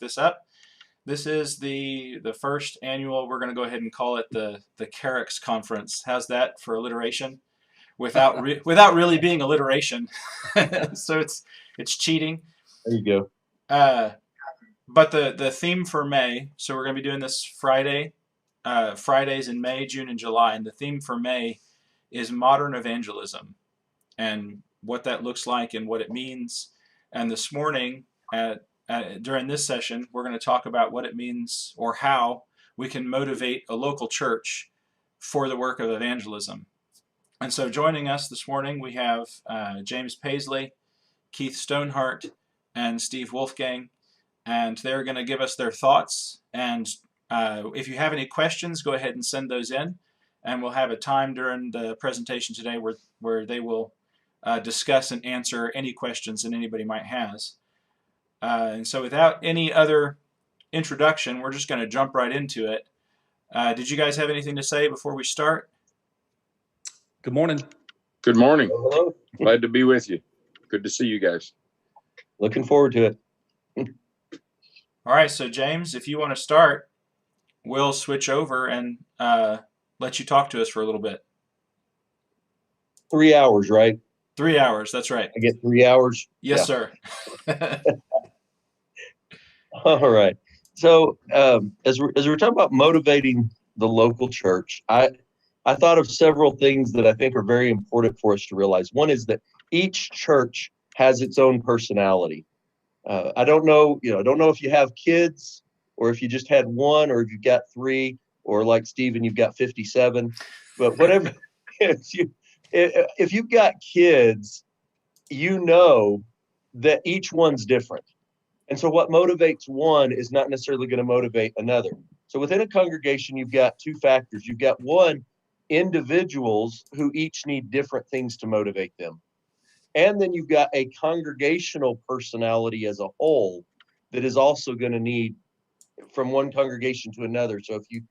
this up. This is the first annual. We're going to go ahead and call it the Kerux conference. How's that for alliteration? Without really being alliteration, so it's cheating. There you go. But the theme for May. So we're going to be doing this Fridays in May, June, and July, and the theme for May is modern evangelism and what that looks like and what it means. And this morning, during this session, we're going to talk about what it means or how we can motivate a local church for the work of evangelism. And so joining us this morning, we have James Paisley, Keith Stonehart, and Steve Wolfgang, and they're going to give us their thoughts. And if you have any questions, go ahead and send those in, and we'll have a time during the presentation today where they will discuss and answer any questions that anybody might has. And so without any other introduction, we're just going to jump right into it. Did you guys have anything to say before we start? Good morning. Good morning. Hello. Glad to be with you. Good to see you guys. Looking forward to it. All right, so James, if you want to start, we'll switch over and let you talk to us for a little bit. 3 hours, right? 3 hours, that's right. I get 3 hours? Yes, sir. All right. So as we're talking about motivating the local church, I thought of several things that I think are very important for us to realize. One is that each church has its own personality. I don't know if you have kids or if you just had one or if you've got three or like Stephen, you've got 57, but whatever, if you've got kids, you know that each one's different. And so what motivates one is not necessarily going to motivate another. So within a congregation, you've got two factors. You've got one, individuals who each need different things to motivate them. And then you've got a congregational personality as a whole that is also going to need from one congregation to another. So if you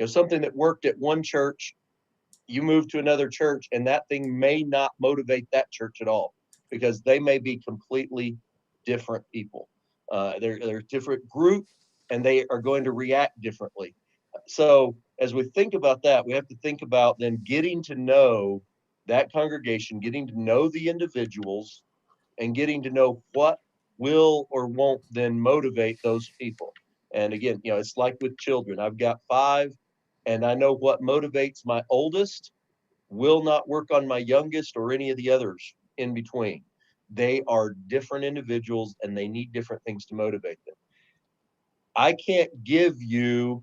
something that worked at one church, you move to another church and that thing may not motivate that church at all because they may be completely different people. They're a different group and they are going to react differently. So as we think about that, we have to think about then getting to know that congregation, getting to know the individuals, and getting to know what will or won't then motivate those people. And again, it's like with children. I've got 5, and I know what motivates my oldest will not work on my youngest or any of the others in between. They are different individuals, and they need different things to motivate them. I can't give you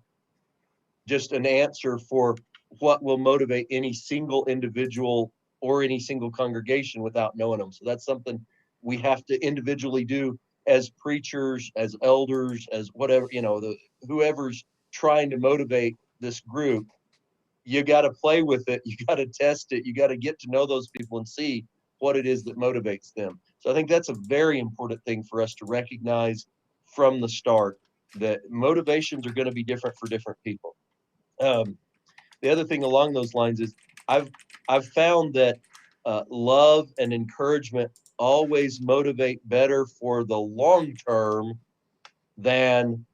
just an answer for what will motivate any single individual or any single congregation without knowing them. So that's something we have to individually do as preachers, as elders, as whatever, whoever's trying to motivate this group. You got to play with it. You got to test it. You got to get to know those people and see what it is that motivates them. So I think that's a very important thing for us to recognize from the start, that motivations are going to be different for different people. The other thing along those lines is I've found that love and encouragement always motivate better for the long term than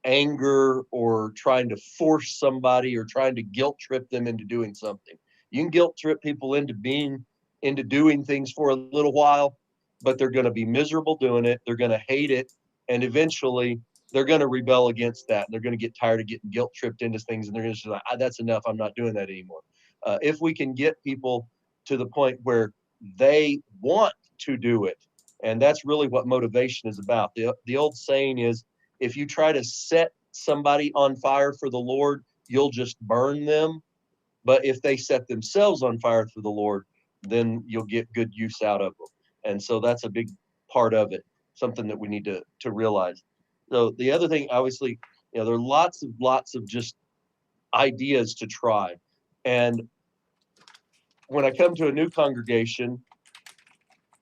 anger or trying to force somebody or trying to guilt trip them into doing something. You can guilt trip people into doing things for a little while, but they're going to be miserable doing it. They're going to hate it, and eventually they're going to rebel against that. And they're going to get tired of getting guilt tripped into things. And they're going to say, that's enough. I'm not doing that anymore. If we can get people to the point where they want to do it, and that's really what motivation is about. The old saying is, if you try to set somebody on fire for the Lord, you'll just burn them. But if they set themselves on fire for the Lord, then you'll get good use out of them. And so that's a big part of it, something that we need to realize. So the other thing, obviously, there are lots of just ideas to try. And when I come to a new congregation,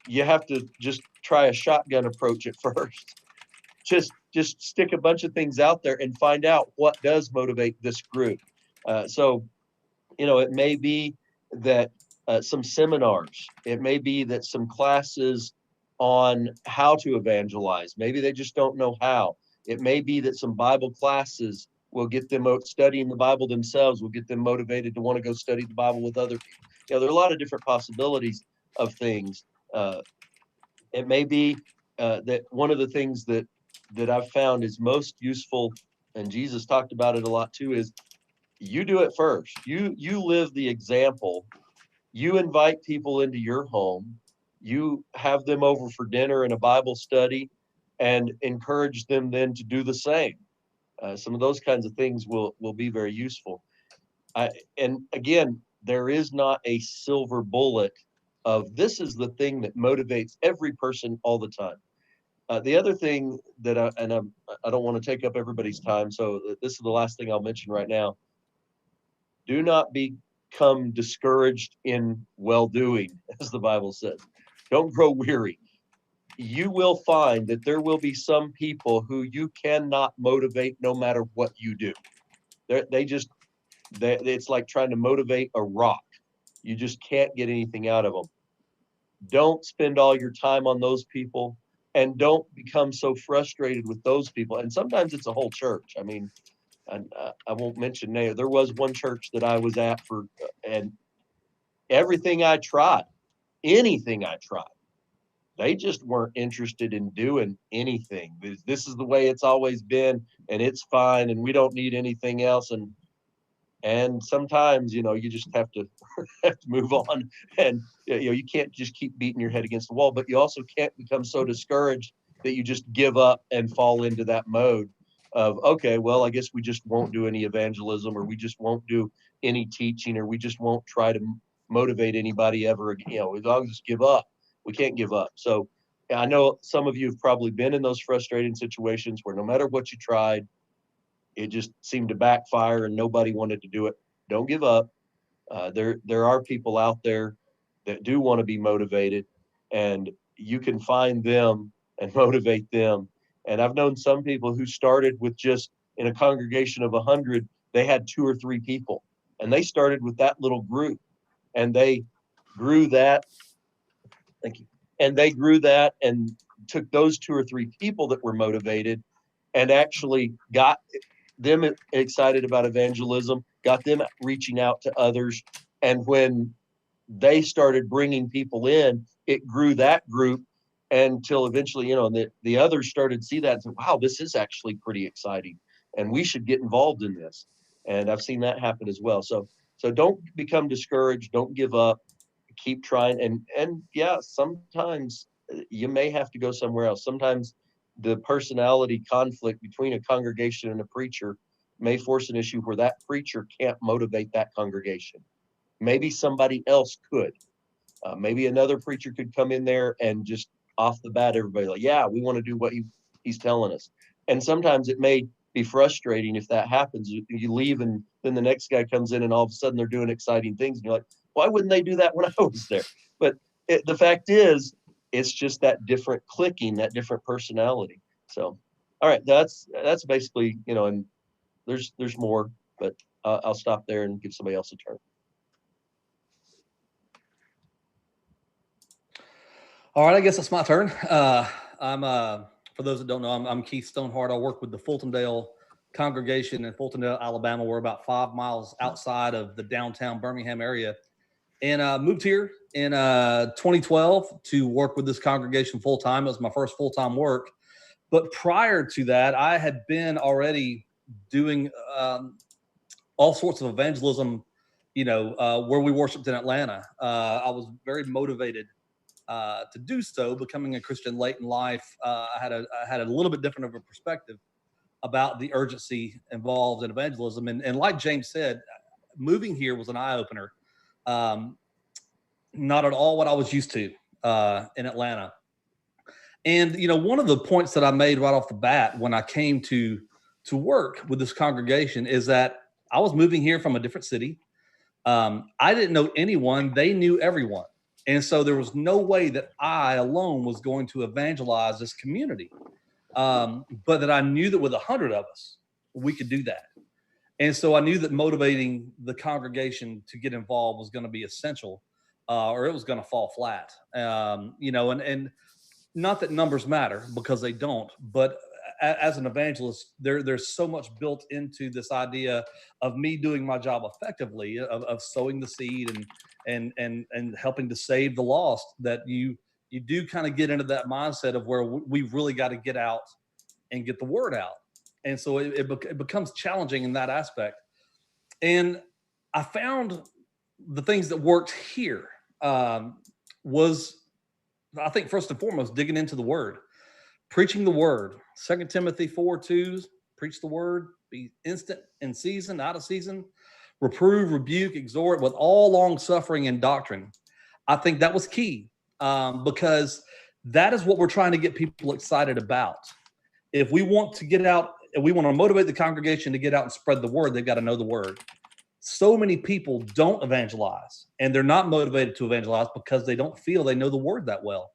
you have to just try a shotgun approach at first. Just stick a bunch of things out there and find out what does motivate this group. So it may be that some seminars, it may be that some classes on how to evangelize. Maybe they just don't know how. It may be that some Bible classes will get them studying the Bible themselves, will get them motivated to want to go study the Bible with other people. There are a lot of different possibilities of things. It may be that one of the things that I've found is most useful, and Jesus talked about it a lot too, is you do it first. You live the example. You invite people into your home. You have them over for dinner and a Bible study, and encourage them then to do the same. Some of those kinds of things will be very useful. And again, there is not a silver bullet of this is the thing that motivates every person all the time. The other thing that I don't want to take up everybody's time, so this is the last thing I'll mention right now. Do not become discouraged in well-doing, as the Bible says. Don't grow weary. You will find that there will be some people who you cannot motivate no matter what you do. It's like trying to motivate a rock. You just can't get anything out of them. Don't spend all your time on those people, and don't become so frustrated with those people. And sometimes it's a whole church. I mean, I won't mention name. There was one church that I was at and everything I tried, anything I tried, they just weren't interested in doing anything. This is the way it's always been, and it's fine, and we don't need anything else. And sometimes, you just have to have to move on, and you can't just keep beating your head against the wall, but you also can't become so discouraged that you just give up and fall into that mode of, okay, well, I guess we just won't do any evangelism, or we just won't do any teaching, or we just won't try to motivate anybody ever again. As long as just give up. We can't give up. So I know some of you have probably been in those frustrating situations where no matter what you tried, it just seemed to backfire and nobody wanted to do it. Don't give up. There are people out there that do want to be motivated, and you can find them and motivate them. And I've known some people who started with just in a congregation of 100, they had 2 or 3 people, and they started with that little group, and they grew that. Thank you. And they grew that and took those 2 or 3 people that were motivated and actually got them excited about evangelism, got them reaching out to others. And when they started bringing people in, it grew that group until eventually, the others started to see that and say, wow, this is actually pretty exciting, and we should get involved in this. And I've seen that happen as well. So don't become discouraged. Don't give up. Keep trying. And yeah, sometimes you may have to go somewhere else. Sometimes the personality conflict between a congregation and a preacher may force an issue where that preacher can't motivate that congregation. Maybe somebody else could. Maybe another preacher could come in there and just off the bat, everybody like, yeah, we want to do what he's telling us. And sometimes it may be frustrating if that happens. You leave, and then the next guy comes in, and all of a sudden they're doing exciting things, and you're like, why wouldn't they do that when I was there? But the fact is, it's just that different clicking, that different personality. So, all right, that's basically, and there's more, but I'll stop there and give somebody else a turn. All right, I guess it's my turn. I'm for those that don't know, I'm Keith Stoneheart. I work with the Fultondale congregation in Fultondale, Alabama. We're about 5 miles outside of the downtown Birmingham area, and moved here in 2012 to work with this congregation full time. It was my first full time work, but prior to that, I had been already doing all sorts of evangelism. Where we worshiped in Atlanta. I was very motivated to do so. Becoming a Christian late in life, I had a little bit different of a perspective about the urgency involved in evangelism. And like James said, moving here was an eye opener. Not at all what I was used to in Atlanta. And one of the points that I made right off the bat when I came to work with this congregation is that I was moving here from a different city. I didn't know anyone; they knew everyone. And so there was no way that I alone was going to evangelize this community. But that I knew that with 100 of us, we could do that. And so I knew that motivating the congregation to get involved was going to be essential, or it was going to fall flat. And not that numbers matter, because they don't. But as an evangelist, there's so much built into this idea of me doing my job effectively, of sowing the seed and helping to save the lost, that you do kind of get into that mindset of where we've really got to get out and get the word out. And so it becomes challenging in that aspect. And I found the things that worked here was, I think, first and foremost, digging into the word, preaching the word. 2 Timothy 4:2, preach the word, be instant in season, out of season, reprove, rebuke, exhort with all long suffering and doctrine. I think that was key, because that is what we're trying to get people excited about. If we want to get out, if we want to motivate the congregation to get out and spread the word, they've got to know the word. So many people don't evangelize, and they're not motivated to evangelize because they don't feel they know the word that well.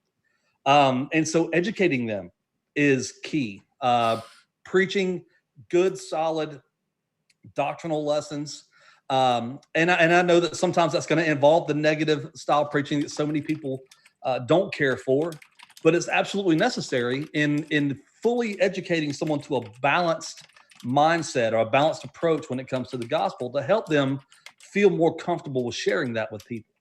And so educating them is key. Preaching good, solid doctrinal lessons. And I know that sometimes that's going to involve the negative style preaching that so many people don't care for, but it's absolutely necessary in fully educating someone to a balanced mindset or a balanced approach when it comes to the gospel, to help them feel more comfortable with sharing that with people.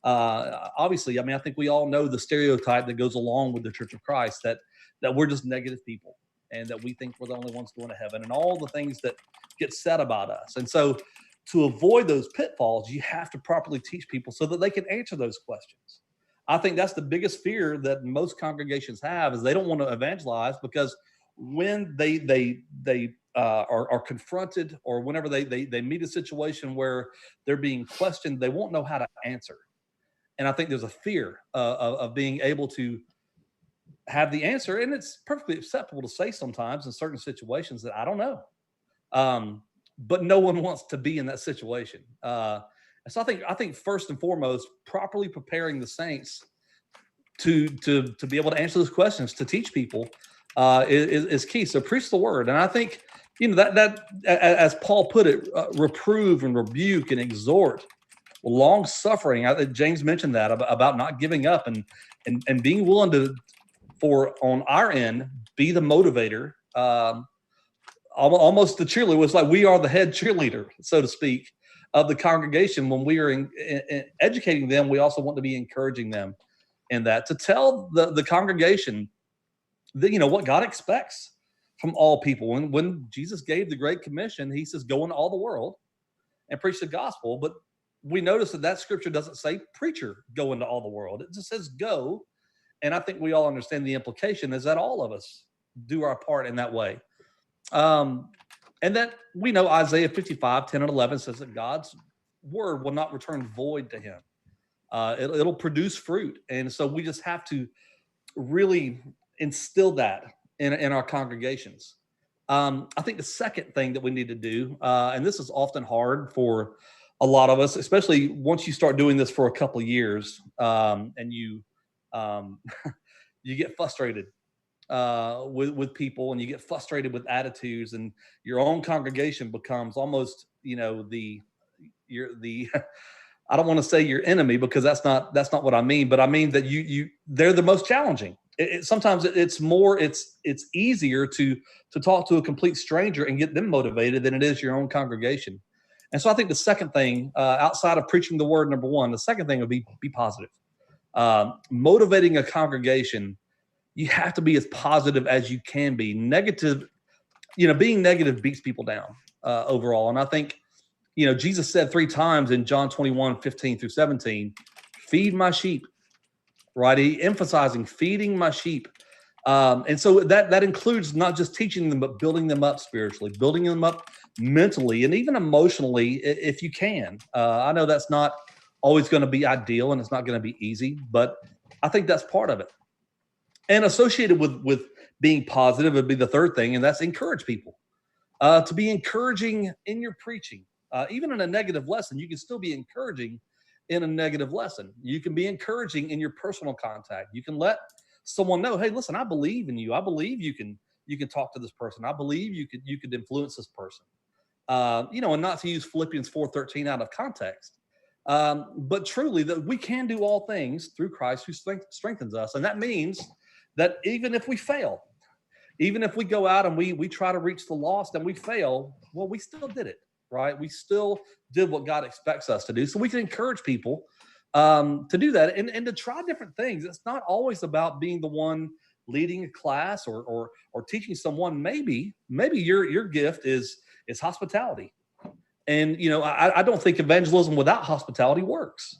Obviously, I mean, I think we all know the stereotype that goes along with the Church of Christ, that we're just negative people and that we think we're the only ones going to heaven, and all the things that get said about us. And so to avoid those pitfalls, you have to properly teach people so that they can answer those questions. I think that's the biggest fear that most congregations have, is they don't want to evangelize, because when they are confronted, or whenever they meet a situation where they're being questioned, they won't know how to answer. And I think there's a fear of being able to have the answer. And it's perfectly acceptable to say sometimes in certain situations that I don't know. But no one wants to be in that situation. And so I think first and foremost, properly preparing the saints to be able to answer those questions, to teach people, is key. So preach the word. And I think, that as Paul put it, reprove and rebuke and exhort, long suffering. James mentioned that about not giving up and being willing to, on our end, be the motivator. Almost the cheerleader. It was like we are the head cheerleader, so to speak, of the congregation. When we are in educating them, we also want to be encouraging them in that, to tell the congregation that, what God expects from all people. When Jesus gave the Great Commission, he says, go into all the world and preach the gospel. But we notice that scripture doesn't say preacher, go into all the world. It just says go. And I think we all understand the implication is that all of us do our part in that way. And that we know Isaiah 55:10-11 says that God's word will not return void to him. It'll produce fruit. And so we just have to really instill that in our congregations. I think the second thing that we need to do, and this is often hard for a lot of us, especially once you start doing this for a couple of years, and you you get frustrated with people, and you get frustrated with attitudes, and your own congregation becomes almost, the I don't want to say your enemy, because that's not what I mean, but I mean that they're the most challenging. Sometimes it's easier to talk to a complete stranger and get them motivated than it is your own congregation. And so I think the second thing, outside of preaching the word, number one, the second thing would be positive. Motivating a congregation, you have to be as positive as you can be. Negative, being negative beats people down overall. And I think, Jesus said 3 times in John 21:15-17, feed my sheep, right? He emphasizing feeding my sheep. And so that includes not just teaching them, but building them up spiritually, building them up mentally, and even emotionally, if you can. I know that's not always going to be ideal, and it's not going to be easy, but I think that's part of it. And associated with being positive would be the third thing, and that's encourage people. To be encouraging in your preaching. Even in a negative lesson, you can still be encouraging in a negative lesson. You can be encouraging in your personal contact. You can let someone know, hey, listen, I believe in you. I believe you can talk to this person. I believe you could influence this person. And not to use Philippians 4:13 out of context, but truly that we can do all things through Christ who strengthens us. And that means that even if we fail, even if we go out and we try to reach the lost and we fail, well, we still did it, right? We still did what God expects us to do. So we can encourage people to do that and to try different things. It's not always about being the one leading a class or teaching someone. Maybe your gift is hospitality. And, I don't think evangelism without hospitality works,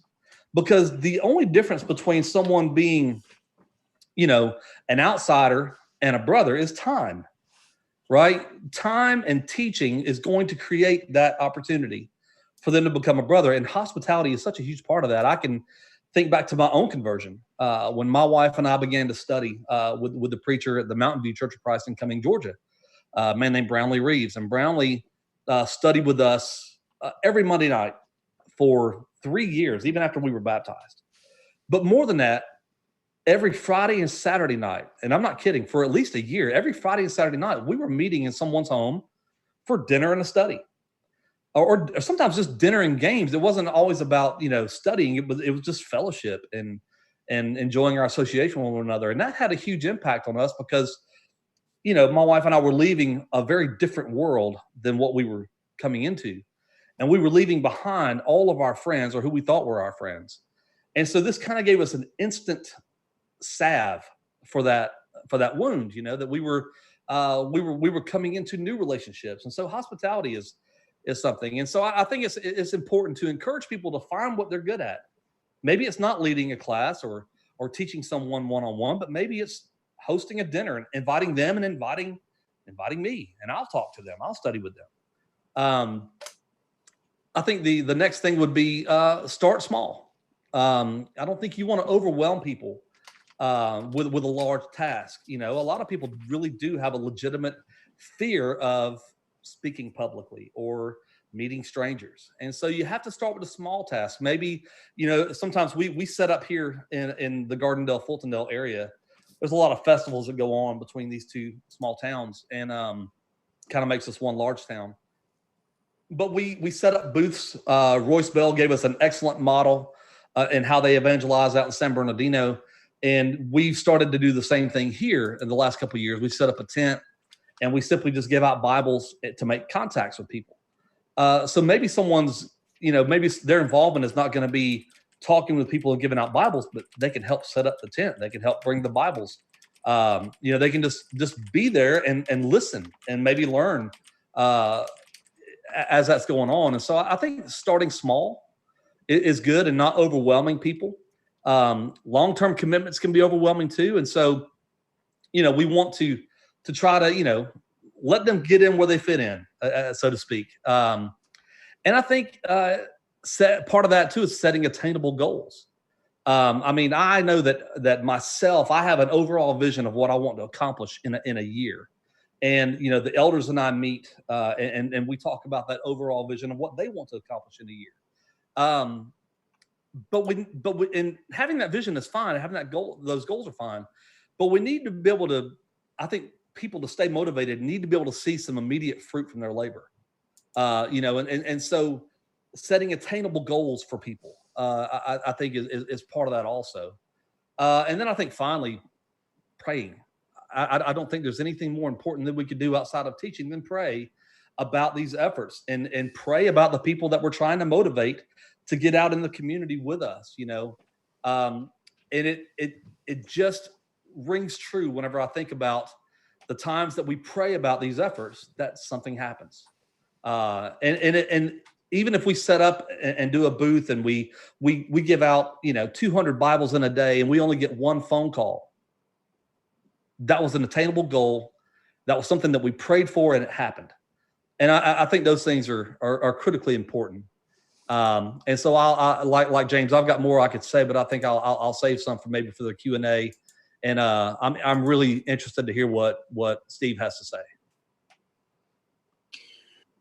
because the only difference between someone being, an outsider and a brother is time, right? Time and teaching is going to create that opportunity for them to become a brother. And hospitality is such a huge part of that. I can think back to my own conversion. When my wife and I began to study with the preacher at the Mountain View Church of Christ in Cumming, Georgia, a man named Brownlee Reeves. And Brownlee studied with us every Monday night for 3 years, even after we were baptized. But more than that, every Friday and Saturday night, and I'm not kidding, for at least a year, every Friday and Saturday night, we were meeting in someone's home for dinner and a study. Or sometimes just dinner and games. It wasn't always about, studying. It was just fellowship and enjoying our association with one another. And that had a huge impact on us because, my wife and I were leaving a very different world than what we were coming into. And we were leaving behind all of our friends, or who we thought were our friends. And so this kind of gave us an instant salve for that wound, that we were coming into new relationships. And so hospitality is something. And so I think it's important to encourage people to find what they're good at. Maybe it's not leading a class or teaching someone one-on-one, but maybe it's hosting a dinner and inviting them and inviting me, and I'll talk to them. I'll study with them. I think the next thing would be start small. I don't think you want to overwhelm people with a large task. A lot of people really do have a legitimate fear of speaking publicly or meeting strangers. And so you have to start with a small task. Maybe, sometimes we set up here in the Gardendale, Fultondale area. There's a lot of festivals that go on between these two small towns, and kind of makes us one large town. But we set up booths. Royce Bell gave us an excellent model in how they evangelize out in San Bernardino. And we've started to do the same thing here in the last couple of years. We set up a tent and we simply just give out Bibles to make contacts with people. So maybe someone's, maybe their involvement is not going to be talking with people and giving out Bibles, but they can help set up the tent. They can help bring the Bibles. They can just be there and listen and maybe learn as that's going on. And so I think starting small is good and not overwhelming people. Long-term commitments can be overwhelming too. And so, we want to try to, let them get in where they fit in, so to speak. And I think part of that too is setting attainable goals. I know that myself, I have an overall vision of what I want to accomplish in a year. And, the elders and I meet and we talk about that overall vision of what they want to accomplish in a year. And having that vision is fine. Having that goal, those goals are fine. But we need to be able to, I think people to stay motivated need to be able to see some immediate fruit from their labor. And so setting attainable goals for people, I think is part of that also. And then I think finally praying. I don't think there's anything more important that we could do outside of teaching than pray about these efforts and pray about the people that we're trying to motivate to get out in the community with us, and it just rings true whenever I think about the times that we pray about these efforts, that something happens. And even if we set up and do a booth and we give out, 200 Bibles in a day and we only get one phone call, that was an attainable goal. That was something that we prayed for and it happened. And I think those things are critically important. And so I like James, I've got more I could say, but I think I'll save some for maybe for the Q&A. And I'm really interested to hear what Steve has to say.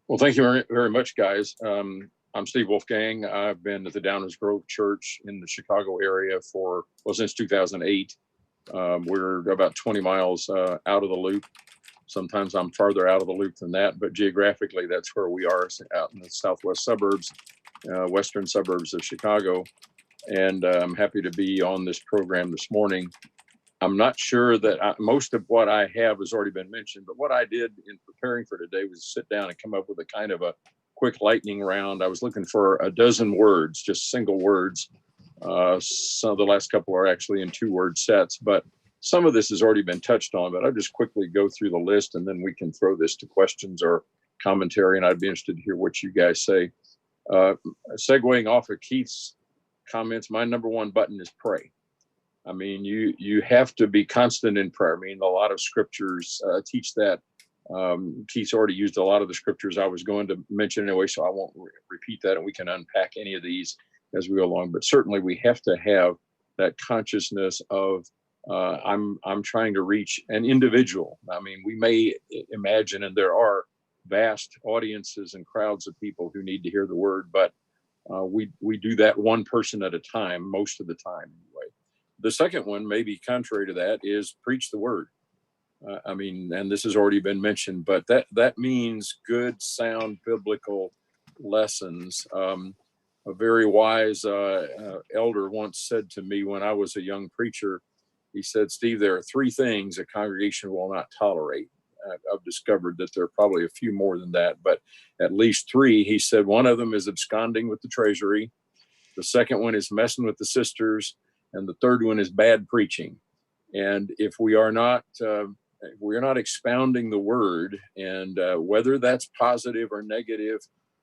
Well, thank you very, very much, guys. I'm Steve Wolfgang. I've been at the Downers Grove Church in the Chicago area since 2008. We're about 20 miles out of the loop. Sometimes I'm farther out of the loop than that, but geographically, that's where we are, out in the southwest suburbs, western suburbs of Chicago. And I'm happy to be on this program this morning. I'm not sure that most of what I have has already been mentioned, but what I did in preparing for today was sit down and come up with a kind of a quick lightning round. I was looking for a dozen words, just single words. Some of the last couple are actually in 2-word sets, but some of this has already been touched on, but I'll just quickly go through the list and then we can throw this to questions or commentary. And I'd be interested to hear what you guys say. Segueing off of Keith's comments, my number one button is pray. I mean, you have to be constant in prayer. I mean, a lot of scriptures teach that. Keith's already used a lot of the scriptures I was going to mention anyway, so I won't repeat that, and we can unpack any of these as we go along. But certainly we have to have that consciousness of I'm trying to reach an individual. I mean, we may imagine, and there are vast audiences and crowds of people who need to hear the word, but we do that one person at a time, most of the time anyway. The second one, maybe contrary to that, is preach the word. I mean, and this has already been mentioned, but that means good, sound, biblical lessons. A very wise elder once said to me when I was a young preacher, he said, Steve, there are 3 things a congregation will not tolerate. I've discovered that there are probably a few more than that, but at least 3. He said one of them is absconding with the treasury. The second one is messing with the sisters. And the third one is bad preaching. And if we are not expounding the word, and whether that's positive or negative,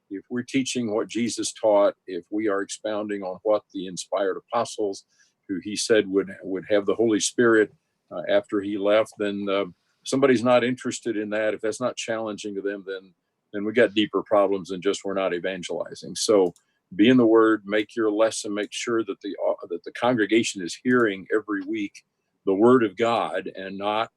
if we're teaching what Jesus taught, if we are expounding on what the inspired apostles, who he said would have the Holy Spirit after he left, then somebody's not interested in that. If that's not challenging to them, then we got deeper problems than just we're not evangelizing. So be in the word, make your lesson, make sure that the congregation is hearing every week the word of God, and not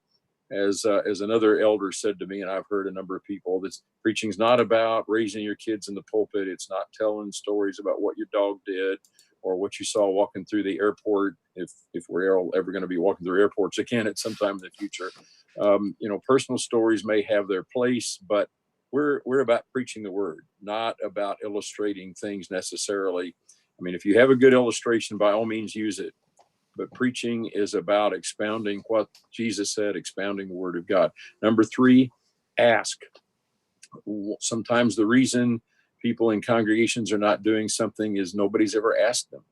as another elder said to me, and I've heard a number of people, that preaching is not about raising your kids in the pulpit. It's not telling stories about what your dog did or what you saw walking through the airport. If we're ever going to be walking through airports again at some time in the future, personal stories may have their place, but we're about preaching the word, not about illustrating things necessarily. I mean, if you have a good illustration, by all means use it. But preaching is about expounding what Jesus said, expounding the word of God. Number 3, ask. Sometimes the reason people in congregations are not doing something is nobody's ever asked them.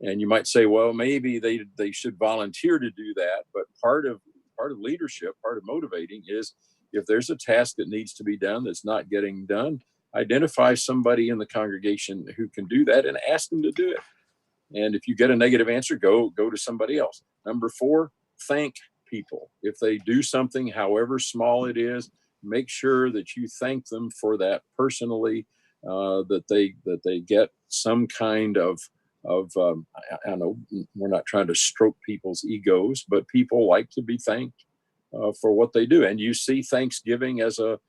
And you might say, well, maybe they should volunteer to do that. But part of leadership, part of motivating is, if there's a task that needs to be done that's not getting done, identify somebody in the congregation who can do that and ask them to do it. And if you get a negative answer, go to somebody else. Number 4, thank people. If they do something, however small it is, make sure that you thank them for that personally, that they get some kind of I don't know, we're not trying to stroke people's egos, but people like to be thanked for what they do. And you see Thanksgiving as a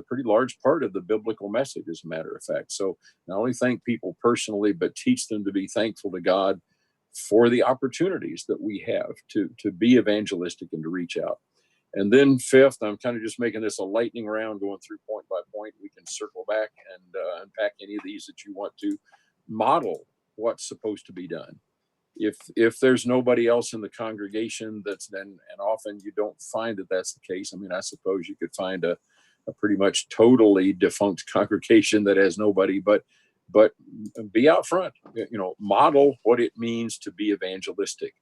pretty large part of the biblical message, as a matter of fact. So not only thank people personally, but teach them to be thankful to God for the opportunities that we have to be evangelistic and to reach out. And then 5th, I'm kind of just making this a lightning round, going through point by point. We can circle back and unpack any of these that you want to. Model what's supposed to be done. If there's nobody else in the congregation that's then, and often you don't find that that's the case. I mean, I suppose you could find a pretty much totally defunct congregation that has nobody, but be out front, model what it means to be evangelistic.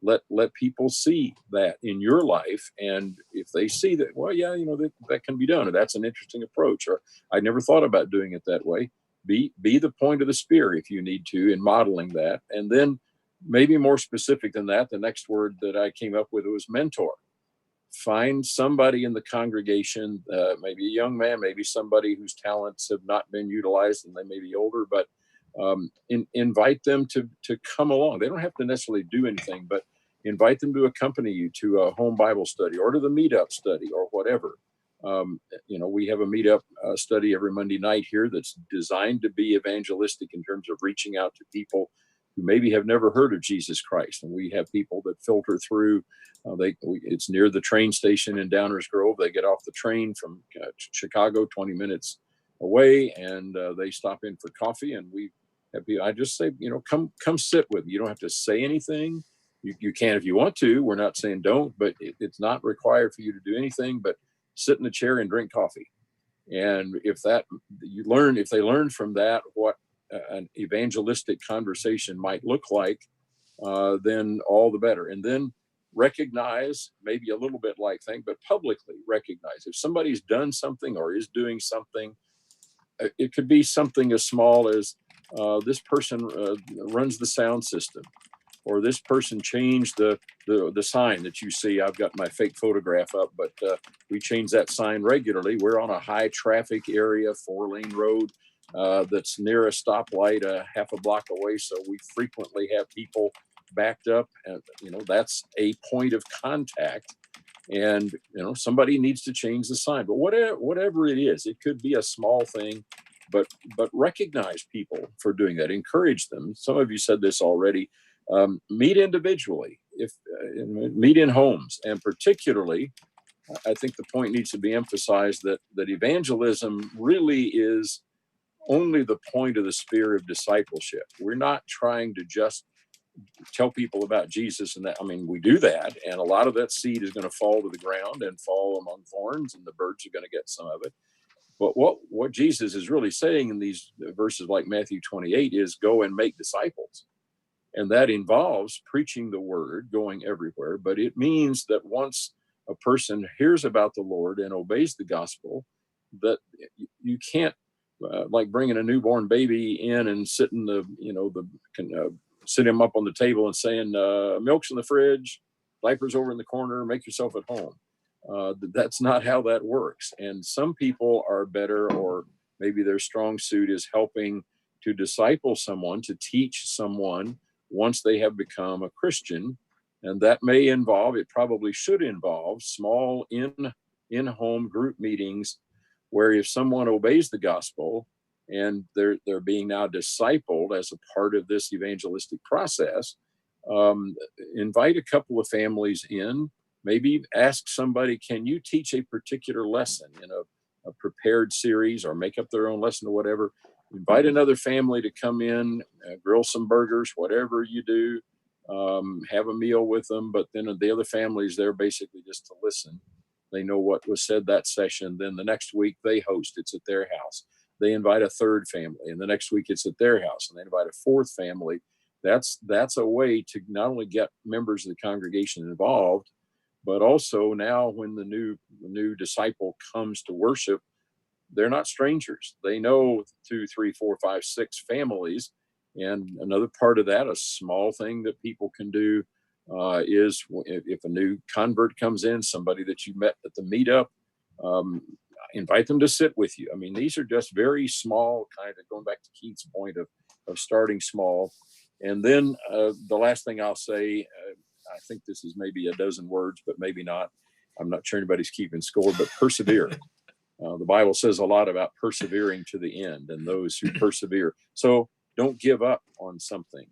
Let people see that in your life. And if they see that, well, yeah, that can be done, or that's an interesting approach, or I never thought about doing it that way. Be the point of the spear if you need to in modeling that. And then maybe more specific than that, the next word that I came up with was mentor. Find somebody in the congregation, maybe a young man, maybe somebody whose talents have not been utilized and they may be older, but invite them to come along. They don't have to necessarily do anything, but invite them to accompany you to a home Bible study or to the meetup study or whatever. We have a meetup study every Monday night here that's designed to be evangelistic in terms of reaching out to people who maybe have never heard of Jesus Christ. And we have people that filter through. It's near the train station in Downers Grove. They get off the train from Chicago, 20 minutes away, and they stop in for coffee. And we have people, I just say, come sit with me. You don't have to say anything. You can if you want to. We're not saying don't, but it's not required for you to do anything but sit in a chair and drink coffee. And if they learn from that what an evangelistic conversation might look like, then all the better. And then recognize, maybe a little bit like thing, but publicly recognize if somebody's done something or is doing something. It could be something as small as this person runs the sound system, or this person changed the sign that you see. I've got my fake photograph up, but we change that sign regularly. We're on a high traffic area, 4-lane road that's near a stoplight half a block away. So we frequently have people backed up, and that's a point of contact. And somebody needs to change the sign. But whatever it is, it could be a small thing, but recognize people for doing that. Encourage them. Some of you said this already. Meet individually, meet in homes, and particularly, I think the point needs to be emphasized that evangelism really is only the point of the sphere of discipleship. We're not trying to just tell people about Jesus and that. I mean, we do that, and a lot of that seed is going to fall to the ground and fall among thorns, and the birds are going to get some of it. But what Jesus is really saying in these verses like Matthew 28 is go and make disciples. And that involves preaching the word, going everywhere. But it means that once a person hears about the Lord and obeys the gospel, that you can't like bringing a newborn baby in and sitting sit him up on the table and saying, milk's in the fridge, diapers over in the corner, make yourself at home. That's not how that works. And some people are better, or maybe their strong suit is helping to disciple someone, to teach someone once they have become a Christian. And that may involve, it probably should involve, small in-home group meetings where if someone obeys the gospel and they're being now discipled as a part of this evangelistic process, invite a couple of families in, maybe ask somebody, can you teach a particular lesson in a prepared series, or make up their own lesson or whatever. Invite another family to come in, grill some burgers, whatever you do, have a meal with them. But then the other families there basically just to listen. They know what was said that session. Then the next week they host, it's at their house. They invite a third family, and the next week it's at their house, and they invite a fourth family. That's a way to not only get members of the congregation involved, but also now when the new disciple comes to worship, they're not strangers. They know 2, 3, 4, 5, 6 families. And another part of that, a small thing that people can do is if a new convert comes in, somebody that you met at the meetup, invite them to sit with you. I mean, these are just very small, kind of going back to Keith's point of starting small. And then the last thing I'll say, I think this is maybe a dozen words, but maybe not. I'm not sure anybody's keeping score, but persevere. The Bible says a lot about persevering to the end and those who persevere. So don't give up on something.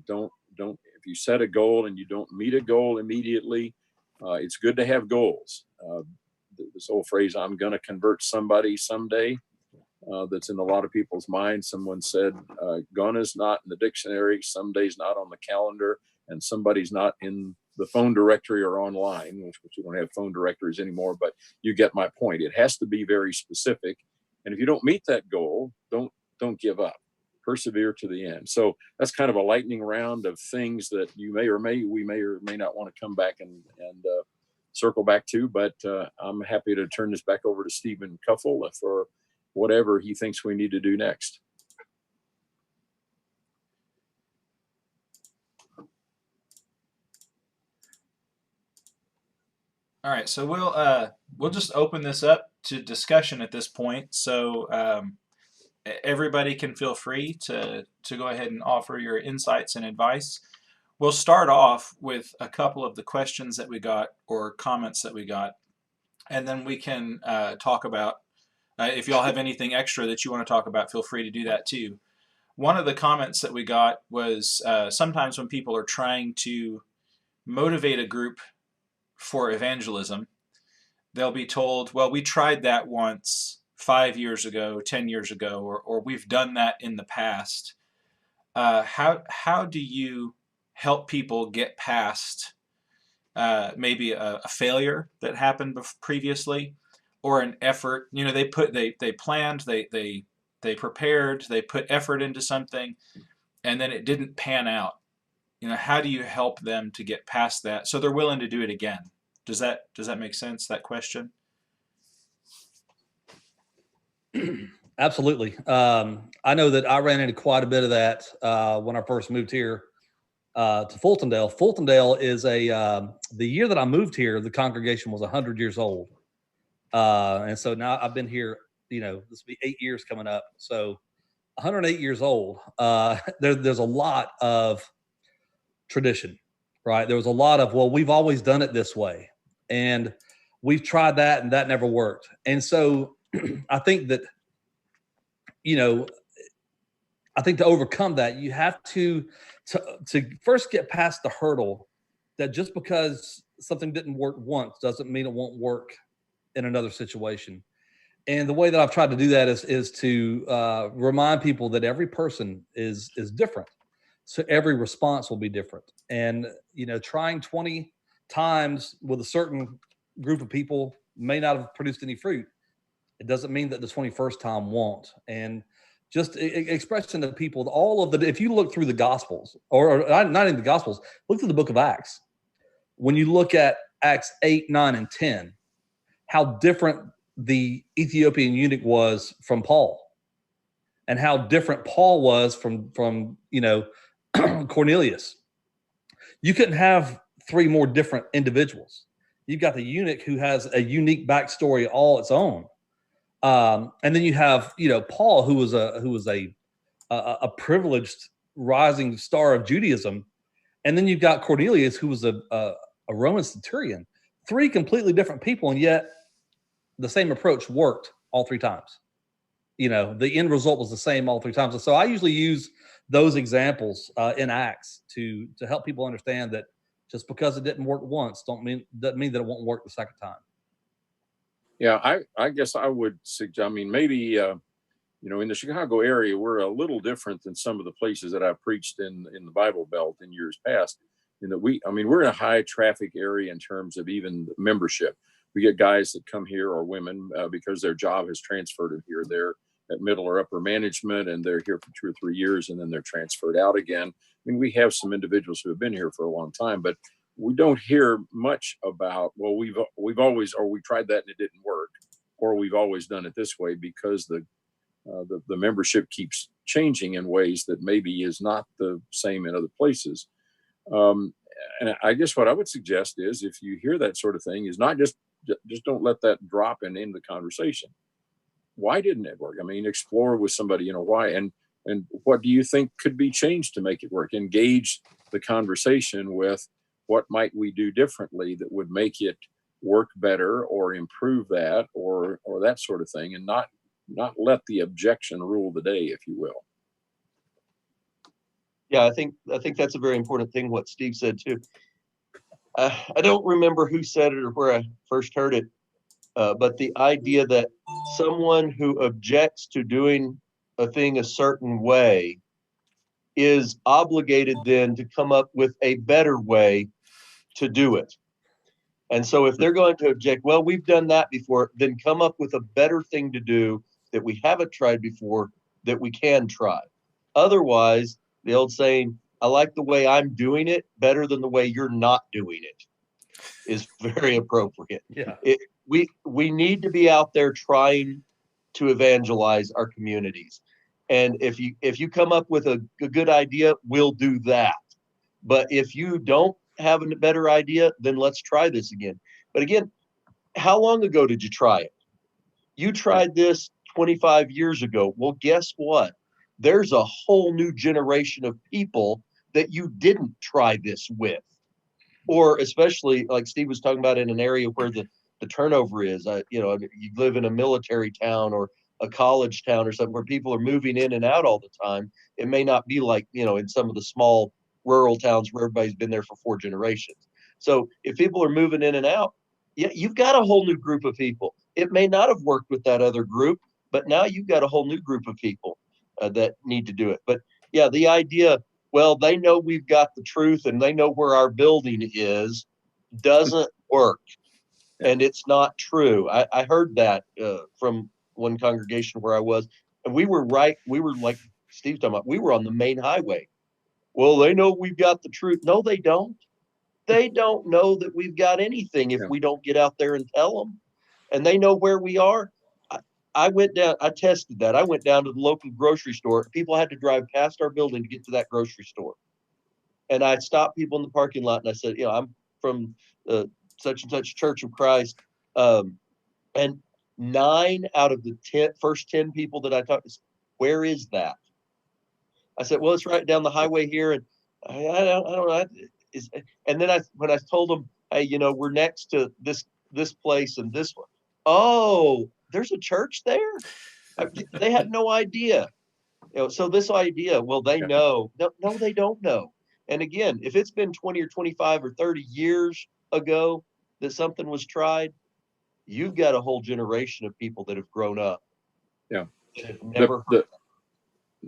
Don't, if you set a goal and you don't meet a goal immediately, it's good to have goals. This old phrase, I'm going to convert somebody someday, that's in a lot of people's minds. Someone said, gonna is not in the dictionary, someday's not on the calendar, and somebody's not in the phone directory or online, which we don't have phone directories anymore, but you get my point. It has to be very specific. And if you don't meet that goal, don't give up. Persevere to the end. So that's kind of a lightning round of things that we may or may not want to come back and circle back to, but I'm happy to turn this back over to Stephen Kuffel for whatever he thinks we need to do next. All right, so we'll just open this up to discussion at this point. So everybody can feel free to go ahead and offer your insights and advice. We'll start off with a couple of the questions that we got or comments that we got, and then we can talk about, if y'all have anything extra that you want to talk about, feel free to do that too. One of the comments that we got was sometimes when people are trying to motivate a group for evangelism, they'll be told, well, we tried that once 5 years ago, 10 years ago, or we've done that in the past. How do you help people get past maybe a failure that happened previously, or an effort. You know, they planned, they prepared, they put effort into something, and then it didn't pan out. You know, how do you help them to get past that so they're willing to do it again? Does that make sense, that question? Absolutely. I know that I ran into quite a bit of that when I first moved here to Fultondale. Fultondale is the year that I moved here, the congregation was 100 years old. And so now I've been here, you know, this will be 8 years coming up. So 108 years old. There's a lot of tradition, right? There was a lot of, well, we've always done it this way. And we've tried that and that never worked. And so I think that, you know, I think to overcome that, you have to first get past the hurdle that just because something didn't work once doesn't mean it won't work in another situation. And the way that I've tried to do that is to remind people that every person is different, so every response will be different. And you know, trying 20 times with a certain group of people may not have produced any fruit. It doesn't mean that the 21st time won't. And just expressing to people all of the, if you look through the Gospels, or not in the Gospels, look through the book of Acts. When you look at Acts 8, 9, and 10, how different the Ethiopian eunuch was from Paul, and how different Paul was from you know, Cornelius. You couldn't have three more different individuals. You've got the eunuch who has a unique backstory all its own. And then you have, you know, Paul, who was a privileged rising star of Judaism, and then you've got Cornelius, who was a Roman centurion. Three completely different people, and yet the same approach worked all three times. You know, the end result was the same all three times. And so I usually use those examples in Acts to help people understand that just because it didn't work once doesn't mean that it won't work the second time. Yeah, I guess I would suggest, I mean, maybe, you know, in the Chicago area, we're a little different than some of the places that I've preached in the Bible Belt in years past, in that we're in a high traffic area in terms of even membership. We get guys that come here, or women, because their job has transferred in here. They're at middle or upper management, and they're here for 2 or 3 years, and then they're transferred out again. I mean, we have some individuals who have been here for a long time, but we don't hear much about, well, we've always, or we tried that and it didn't work, or we've always done it this way, because the membership keeps changing in ways that maybe is not the same in other places. And I guess what I would suggest is, if you hear that sort of thing, is not just don't let that drop and end the conversation. Why didn't it work? I mean, explore with somebody, you know, why, and what do you think could be changed to make it work? Engage the conversation with, what might we do differently that would make it work better, or improve that, or that sort of thing, and not let the objection rule the day, if you will. Yeah, I think that's a very important thing, what Steve said too. I don't remember who said it or where I first heard it, but the idea that someone who objects to doing a thing a certain way is obligated then to come up with a better way to do it. And so if they're going to object, well, we've done that before, then come up with a better thing to do that we haven't tried before, that we can try. Otherwise, the old saying, I like the way I'm doing it better than the way you're not doing it, is very appropriate. Yeah. We need to be out there trying to evangelize our communities. And if you come up with a good idea, we'll do that. But if you don't have a better idea, then let's try this again. But again, how long ago did you try it? You tried this 25 years ago. Well, guess what? There's a whole new generation of people that you didn't try this with. Or especially like Steve was talking about, in an area where the turnover is, you know, you live in a military town or a college town or something where people are moving in and out all the time. It may not be like, you know, in some of the small rural towns where everybody's been there for 4 generations. So if people are moving in and out, yeah, you've got a whole new group of people. It may not have worked with that other group, but now you've got a whole new group of people that need to do it. But yeah, the idea, well, they know we've got the truth and they know where our building is, doesn't work. And it's not true. I heard that from one congregation where I was, and we were like Steve's talking about, we were on the main highway. Well, they know we've got the truth. No, they don't. They don't know that we've got anything if we don't get out there and tell them. And they know where we are. I went down, I tested that. I went down to the local grocery store. People had to drive past our building to get to that grocery store. And I stopped people in the parking lot and I said, I'm from such and such Church of Christ. And 9 out of the first 10 people that I talked to, where is that? I said, well, it's right down the highway here. And I don't know. And then when I told them, hey, we're next to this place and this one. Oh, there's a church there? They had no idea. So this idea, well, they know. No, they don't know. And again, if it's been 20 or 25 or 30 years ago that something was tried, you've got a whole generation of people that have grown up. Yeah. That have never heard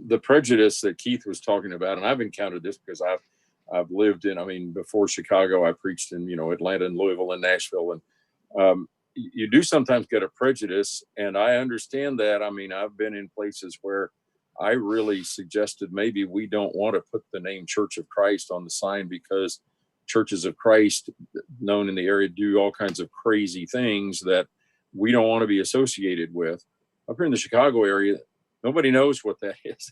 the prejudice that Keith was talking about, and I've encountered this because I've lived in, before Chicago, I preached in, Atlanta and Louisville and Nashville. And you do sometimes get a prejudice. And I understand that. I've been in places where I really suggested maybe we don't want to put the name Church of Christ on the sign because Churches of Christ known in the area do all kinds of crazy things that we don't want to be associated with. Up here in the Chicago area, nobody knows what that is.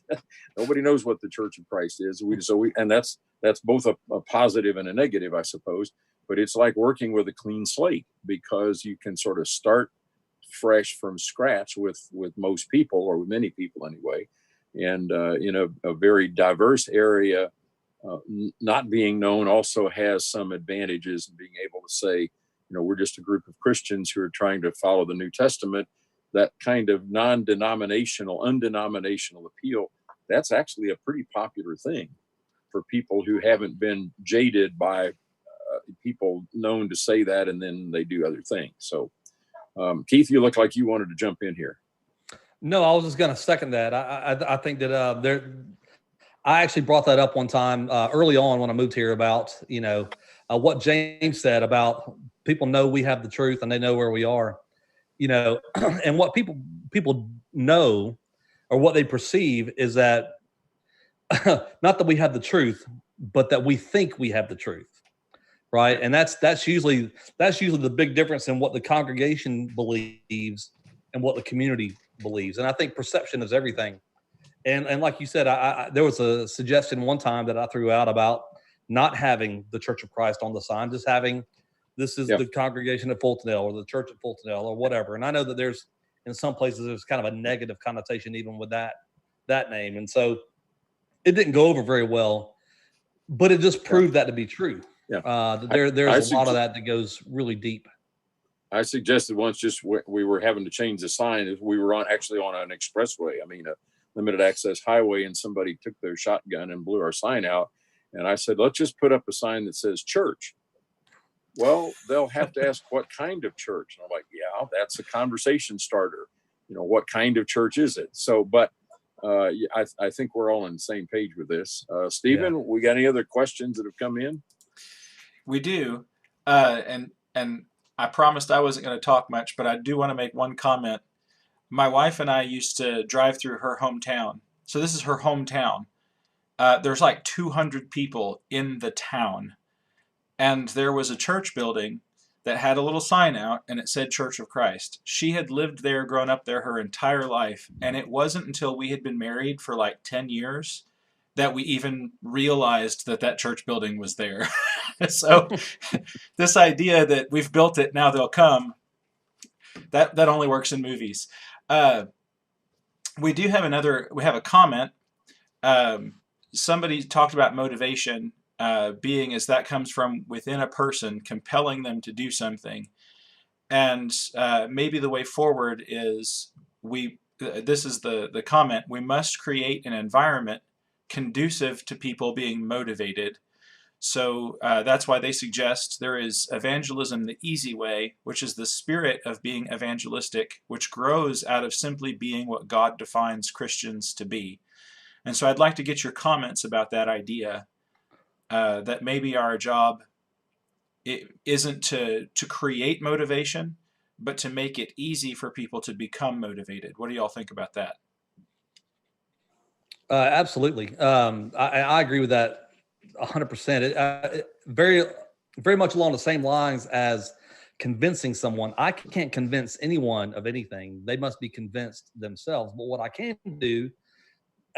Nobody knows what the Church of Christ is. And that's both a positive and a negative, I suppose. But it's like working with a clean slate because you can sort of start fresh from scratch with most people, or with many people anyway. And in a very diverse area, not being known also has some advantages in being able to say, we're just a group of Christians who are trying to follow the New Testament. That kind of undenominational appeal, that's actually a pretty popular thing for people who haven't been jaded by people known to say that and then they do other things. So, Keith, you look like you wanted to jump in here. No, I was just going to second that. I think that I actually brought that up one time early on when I moved here about, what James said about people know we have the truth and they know where we are, and what people know or what they perceive is that not that we have the truth, but that we think we have the truth. Right. And that's usually the big difference in what the congregation believes and what the community believes. And I think perception is everything. And like you said, there was a suggestion one time that I threw out about not having the Church of Christ on the sign, just having this is the congregation at Fultondale or the church at Fultondale or whatever. And I know that there's in some places there's kind of a negative connotation even with that name. And so it didn't go over very well, but it just proved that to be true. Yeah. There's a lot of that goes really deep. I suggested once we were having to change the sign if we were actually on an expressway. A limited access highway, and somebody took their shotgun and blew our sign out. And I said, let's just put up a sign that says church. Well, they'll have to ask what kind of church. And I'm like, yeah, that's a conversation starter. What kind of church is it? So, but I think we're all on the same page with this. Stephen, we got any other questions that have come in? We do. And I promised I wasn't going to talk much, but I do want to make one comment. My wife and I used to drive through her hometown. So this is her hometown. There's like 200 people in the town. And there was a church building that had a little sign out, and it said Church of Christ. She had lived there, grown up there her entire life. And it wasn't until we had been married for like 10 years that we even realized that church building was there. So this idea that we've built it, now they'll come, that only works in movies. We have a comment. Somebody talked about motivation being as that comes from within a person, compelling them to do something. And maybe the way forward is this is the comment, we must create an environment conducive to people being motivated. So that's why they suggest there is evangelism the easy way, which is the spirit of being evangelistic, which grows out of simply being what God defines Christians to be. And so I'd like to get your comments about that idea, that maybe our job it isn't to create motivation, but to make it easy for people to become motivated. What do y'all think about that? Absolutely. I agree with that 100%. Very, very much along the same lines as convincing someone. I can't convince anyone of anything. They must be convinced themselves. But what I can do,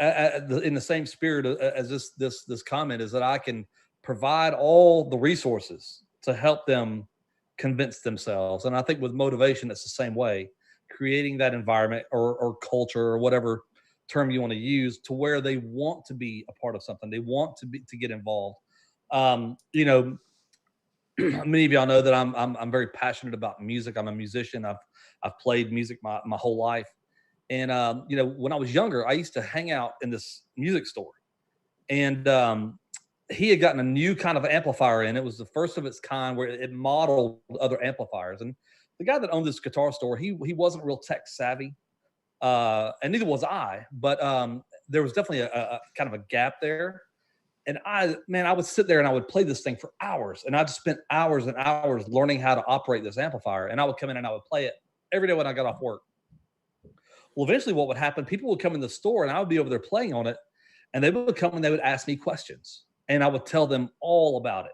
in the same spirit as this comment, is that I can provide all the resources to help them convince themselves. And I think with motivation, it's the same way, creating that environment or culture or whatever term you want to use, to where they want to be a part of something. They want to get involved. You know, many of y'all know that I'm very passionate about music. I'm a musician. I've played music my whole life. And you know, when I was younger, I used to hang out in this music store, and he had gotten a new kind of amplifier in. It was the first of its kind, where it modeled other amplifiers. And the guy that owned this guitar store, he wasn't real tech savvy, and neither was I. But there was definitely a kind of a gap there. And I would sit there and I would play this thing for hours, and I just spent hours and hours learning how to operate this amplifier. And I would come in and I would play it every day when I got off work. Well, eventually what would happen, people would come in the store and I would be over there playing on it, and they would come and they would ask me questions, and I would tell them all about it.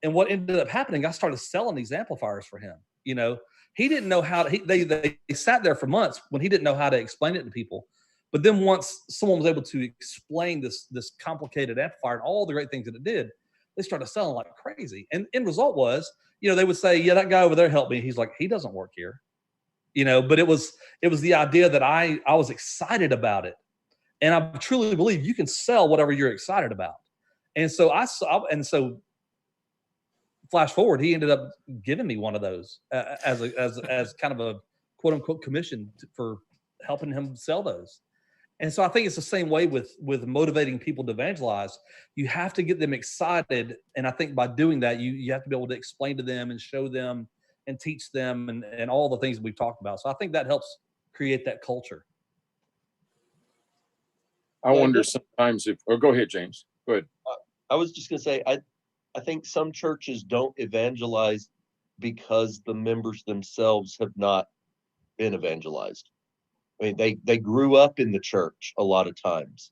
And what ended up happening, I started selling these amplifiers for him. You know, he didn't know how to, they sat there for months when he didn't know how to explain it to people. But then once someone was able to explain this complicated amplifier and all the great things that it did, they started selling like crazy. And end result was, you know, they would say, yeah, that guy over there helped me. He's like, he doesn't work here. You know, but it was the idea that I was excited about it. And I truly believe you can sell whatever you're excited about. And so so flash forward, he ended up giving me one of those as kind of a quote unquote commission for helping him sell those. And so I think it's the same way with motivating people to evangelize. You have to get them excited. And I think by doing that, you have to be able to explain to them and show them and teach them and all the things that we've talked about. So I think that helps create that culture. I wonder sometimes if, oh, go ahead, James. Go ahead. I was just going to say, I think some churches don't evangelize because the members themselves have not been evangelized. I mean, they grew up in the church a lot of times.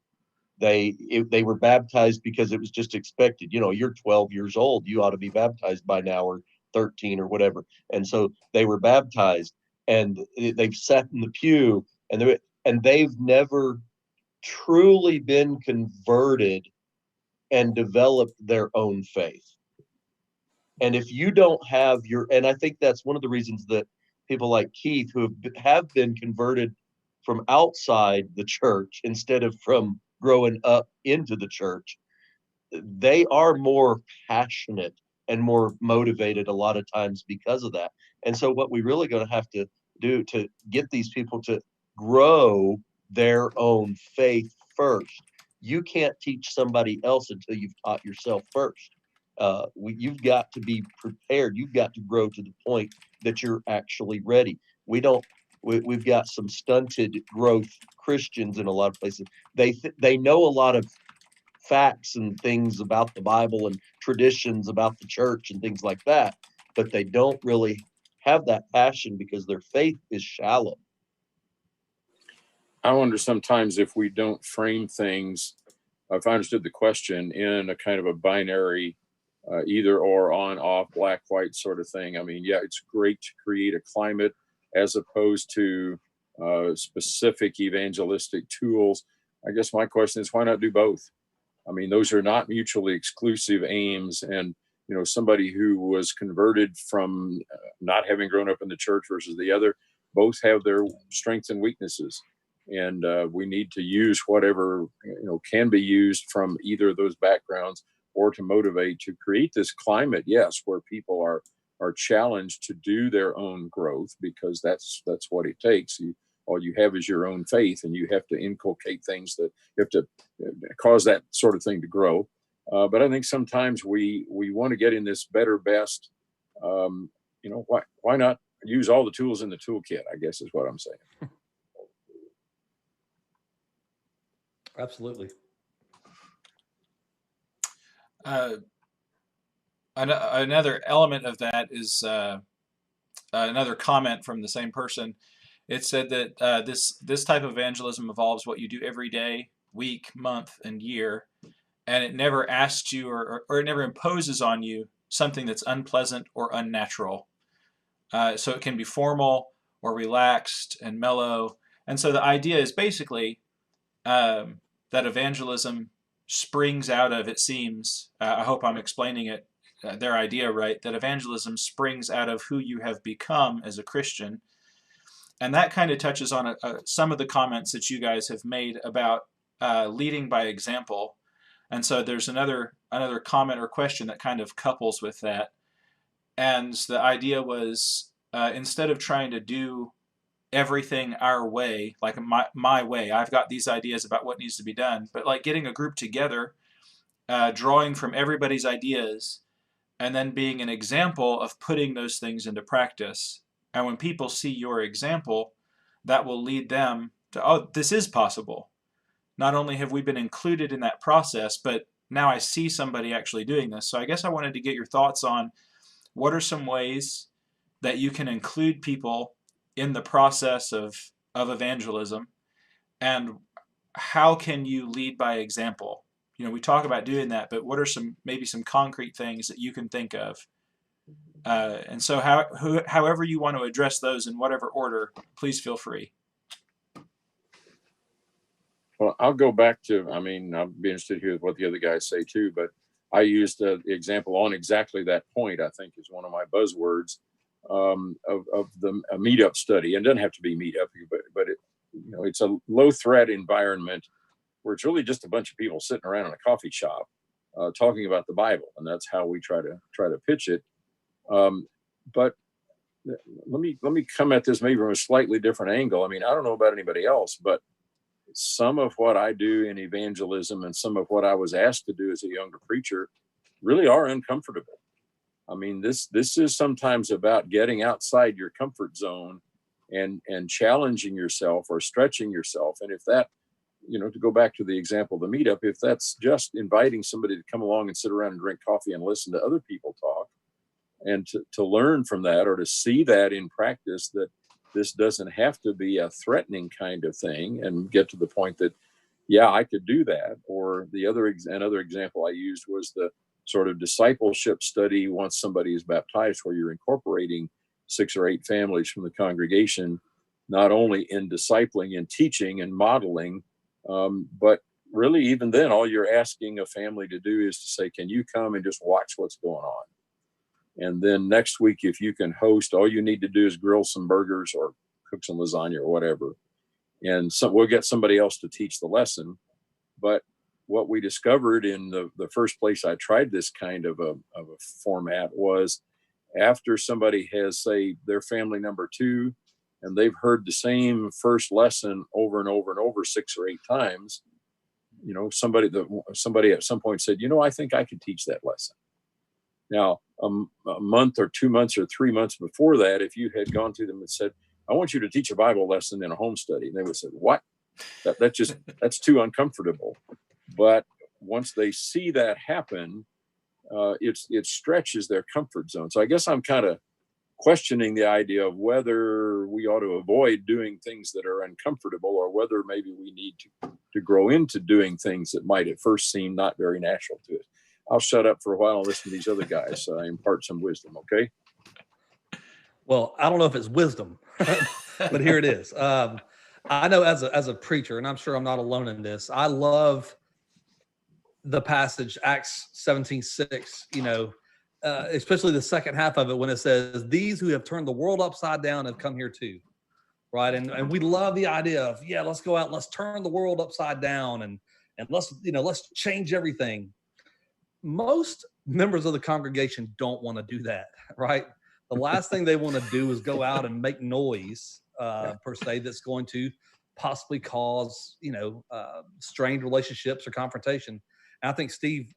They were baptized because it was just expected. You know, you're 12 years old, you ought to be baptized by now, or 13 or whatever. And so they were baptized, and they've sat in the pew, and they've never truly been converted and developed their own faith. And if you don't have and I think that's one of the reasons that people like Keith, who have been converted from outside the church instead of from growing up into the church, they are more passionate and more motivated a lot of times because of that. And so what we really going to have to do to get these people to grow their own faith first. You can't teach somebody else until you've taught yourself first. You've got to be prepared. You've got to grow to the point that you're actually ready. We've got some stunted growth Christians in a lot of places. They know a lot of facts and things about the Bible and traditions about the church and things like that, but they don't really have that passion because their faith is shallow. I wonder sometimes if we don't frame things, if I understood the question, in a kind of a binary, either or, on, off, black, white sort of thing. I mean, yeah, it's great to create a climate as opposed to specific evangelistic tools. I guess my question is, why not do both? I mean, those are not mutually exclusive aims. And, you know, somebody who was converted from not having grown up in the church versus the other, both have their strengths and weaknesses. And we need to use whatever, you know, can be used from either of those backgrounds, or to motivate, to create this climate, yes, where people are challenged to do their own growth, because that's what it takes. All you have is your own faith, and you have to inculcate things that you have to cause that sort of thing to grow. But I think sometimes we want to get in this better, best. You know, why not use all the tools in the toolkit, I guess is what I'm saying. Absolutely. Another element of that is another comment from the same person. It said that this type of evangelism involves what you do every day, week, month, and year, and it never asks you or it never imposes on you something that's unpleasant or unnatural. So it can be formal or relaxed and mellow. And so the idea is basically that evangelism springs out of, it seems, I hope I'm explaining it, their idea right, that evangelism springs out of who you have become as a Christian. And that kind of touches on some of the comments that you guys have made about leading by example. And so there's another comment or question that kind of couples with that. And the idea was instead of trying to do everything our way, like my way, I've got these ideas about what needs to be done, but like getting a group together, drawing from everybody's ideas, and then being an example of putting those things into practice. And when people see your example, that will lead them to, oh, this is possible. Not only have we been included in that process, but now I see somebody actually doing this. So I guess I wanted to get your thoughts on what are some ways that you can include people in the process of evangelism, and how can you lead by example? You know, we talk about doing that, but what are maybe some concrete things that you can think of? And so however you want to address those in whatever order, please feel free. Well, I'll go back to, I mean, I'll be interested to hear what the other guys say too, but I used the example on exactly that point, I think is one of my buzzwords of the meetup study. And it doesn't have to be meetup, but it, you know, it's a low threat environment where it's really just a bunch of people sitting around in a coffee shop talking about the Bible. And that's how we try to pitch it. But let me come at this maybe from a slightly different angle. I mean, I don't know about anybody else, but some of what I do in evangelism and some of what I was asked to do as a younger preacher really are uncomfortable. I mean, this is sometimes about getting outside your comfort zone and challenging yourself or stretching yourself. And if that, you know, to go back to the example of the meetup, if that's just inviting somebody to come along and sit around and drink coffee and listen to other people talk and to learn from that, or to see that in practice, that this doesn't have to be a threatening kind of thing, and get to the point that, yeah, I could do that. Or another example I used was the sort of discipleship study once somebody is baptized, where you're incorporating 6 or 8 families from the congregation, not only in discipling and teaching and modeling, but really even then, all you're asking a family to do is to say, can you come and just watch what's going on? And then next week, if you can host, all you need to do is grill some burgers or cook some lasagna or whatever. And so we'll get somebody else to teach the lesson. But what we discovered in the first place I tried this kind of a format was, after somebody has, say, their family number 2, and they've heard the same first lesson over and over and over 6 or 8 times, you know, somebody at some point said, you know, I think I could teach that lesson. Now, a month or 2 months or 3 months before that, if you had gone to them and said, I want you to teach a Bible lesson in a home study, and they would have said, what? That's too uncomfortable. But once they see that happen, it stretches their comfort zone. So I guess I'm kind of questioning the idea of whether we ought to avoid doing things that are uncomfortable, or whether maybe we need to grow into doing things that might at first seem not very natural to us. I'll shut up for a while and listen to these other guys impart some wisdom, okay? Well, I don't know if it's wisdom, but here it is. I know as a preacher, and I'm sure I'm not alone in this, I love the passage, Acts 17:6, you know, especially the second half of it, when it says, these who have turned the world upside down have come here too, right? And we love the idea of, yeah, let's go out and let's turn the world upside down and let's change everything. Most members of the congregation don't want to do that, right? The last thing they want to do is go out and make noise, per se, that's going to possibly cause, strained relationships or confrontation. And I think, Steve,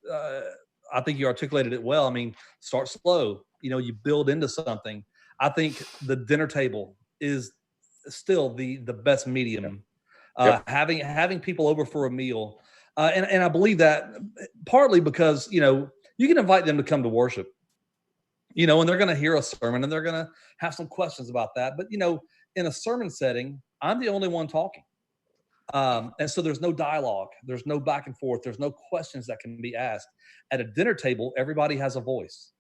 I think you articulated it well. I mean, start slow. You build into something. I think the dinner table is still the best medium Yep. Having people over for a meal. And I believe that partly because, you can invite them to come to worship, and they're going to hear a sermon and they're going to have some questions about that. But, in a sermon setting, I'm the only one talking. And so there's no dialogue. There's no back and forth. There's no questions that can be asked. At a dinner table, everybody has a voice.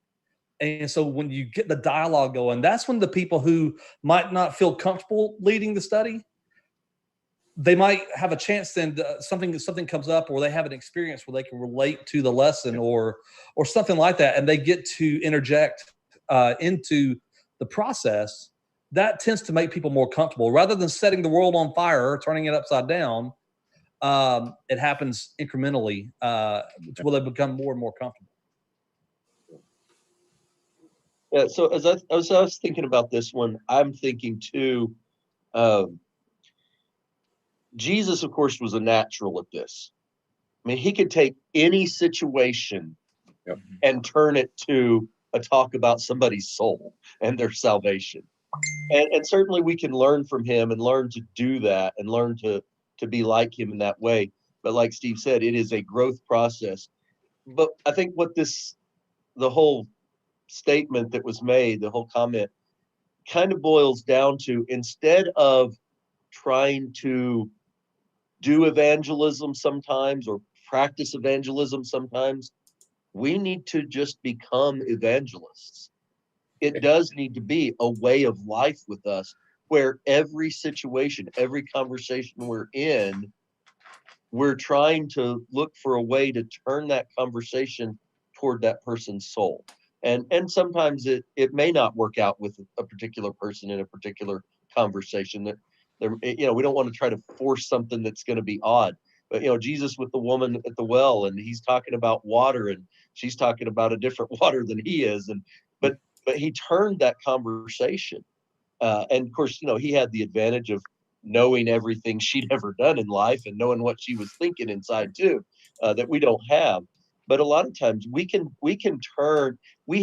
And so when you get the dialogue going, that's when the people who might not feel comfortable leading the study, they might have a chance then something comes up, or they have an experience where they can relate to the lesson or something like that, and they get to interject into the process. That tends to make people more comfortable rather than setting the world on fire or turning it upside down. It happens incrementally to where they become more and more comfortable. Yeah. So as I was thinking about this one, I'm thinking too. Jesus, of course, was a natural at this. I mean, he could take any situation Yep. and turn it to a talk about somebody's soul and their salvation. And certainly we can learn from him and learn to do that and learn to be like him in that way. But like Steve said, it is a growth process. But I think the whole statement that was made, the whole comment, kind of boils down to, instead of trying to do evangelism sometimes or practice evangelism sometimes, we need to just become evangelists. It does need to be a way of life with us, where every situation, every conversation we're in, we're trying to look for a way to turn that conversation toward that person's soul. And sometimes it may not work out with a particular person in a particular conversation. That we don't want to try to force something that's going to be odd. But Jesus with the woman at the well, and he's talking about water, and she's talking about a different water than he is, but he turned that conversation, and of course, he had the advantage of knowing everything she'd ever done in life and knowing what she was thinking inside too, that we don't have. But a lot of times we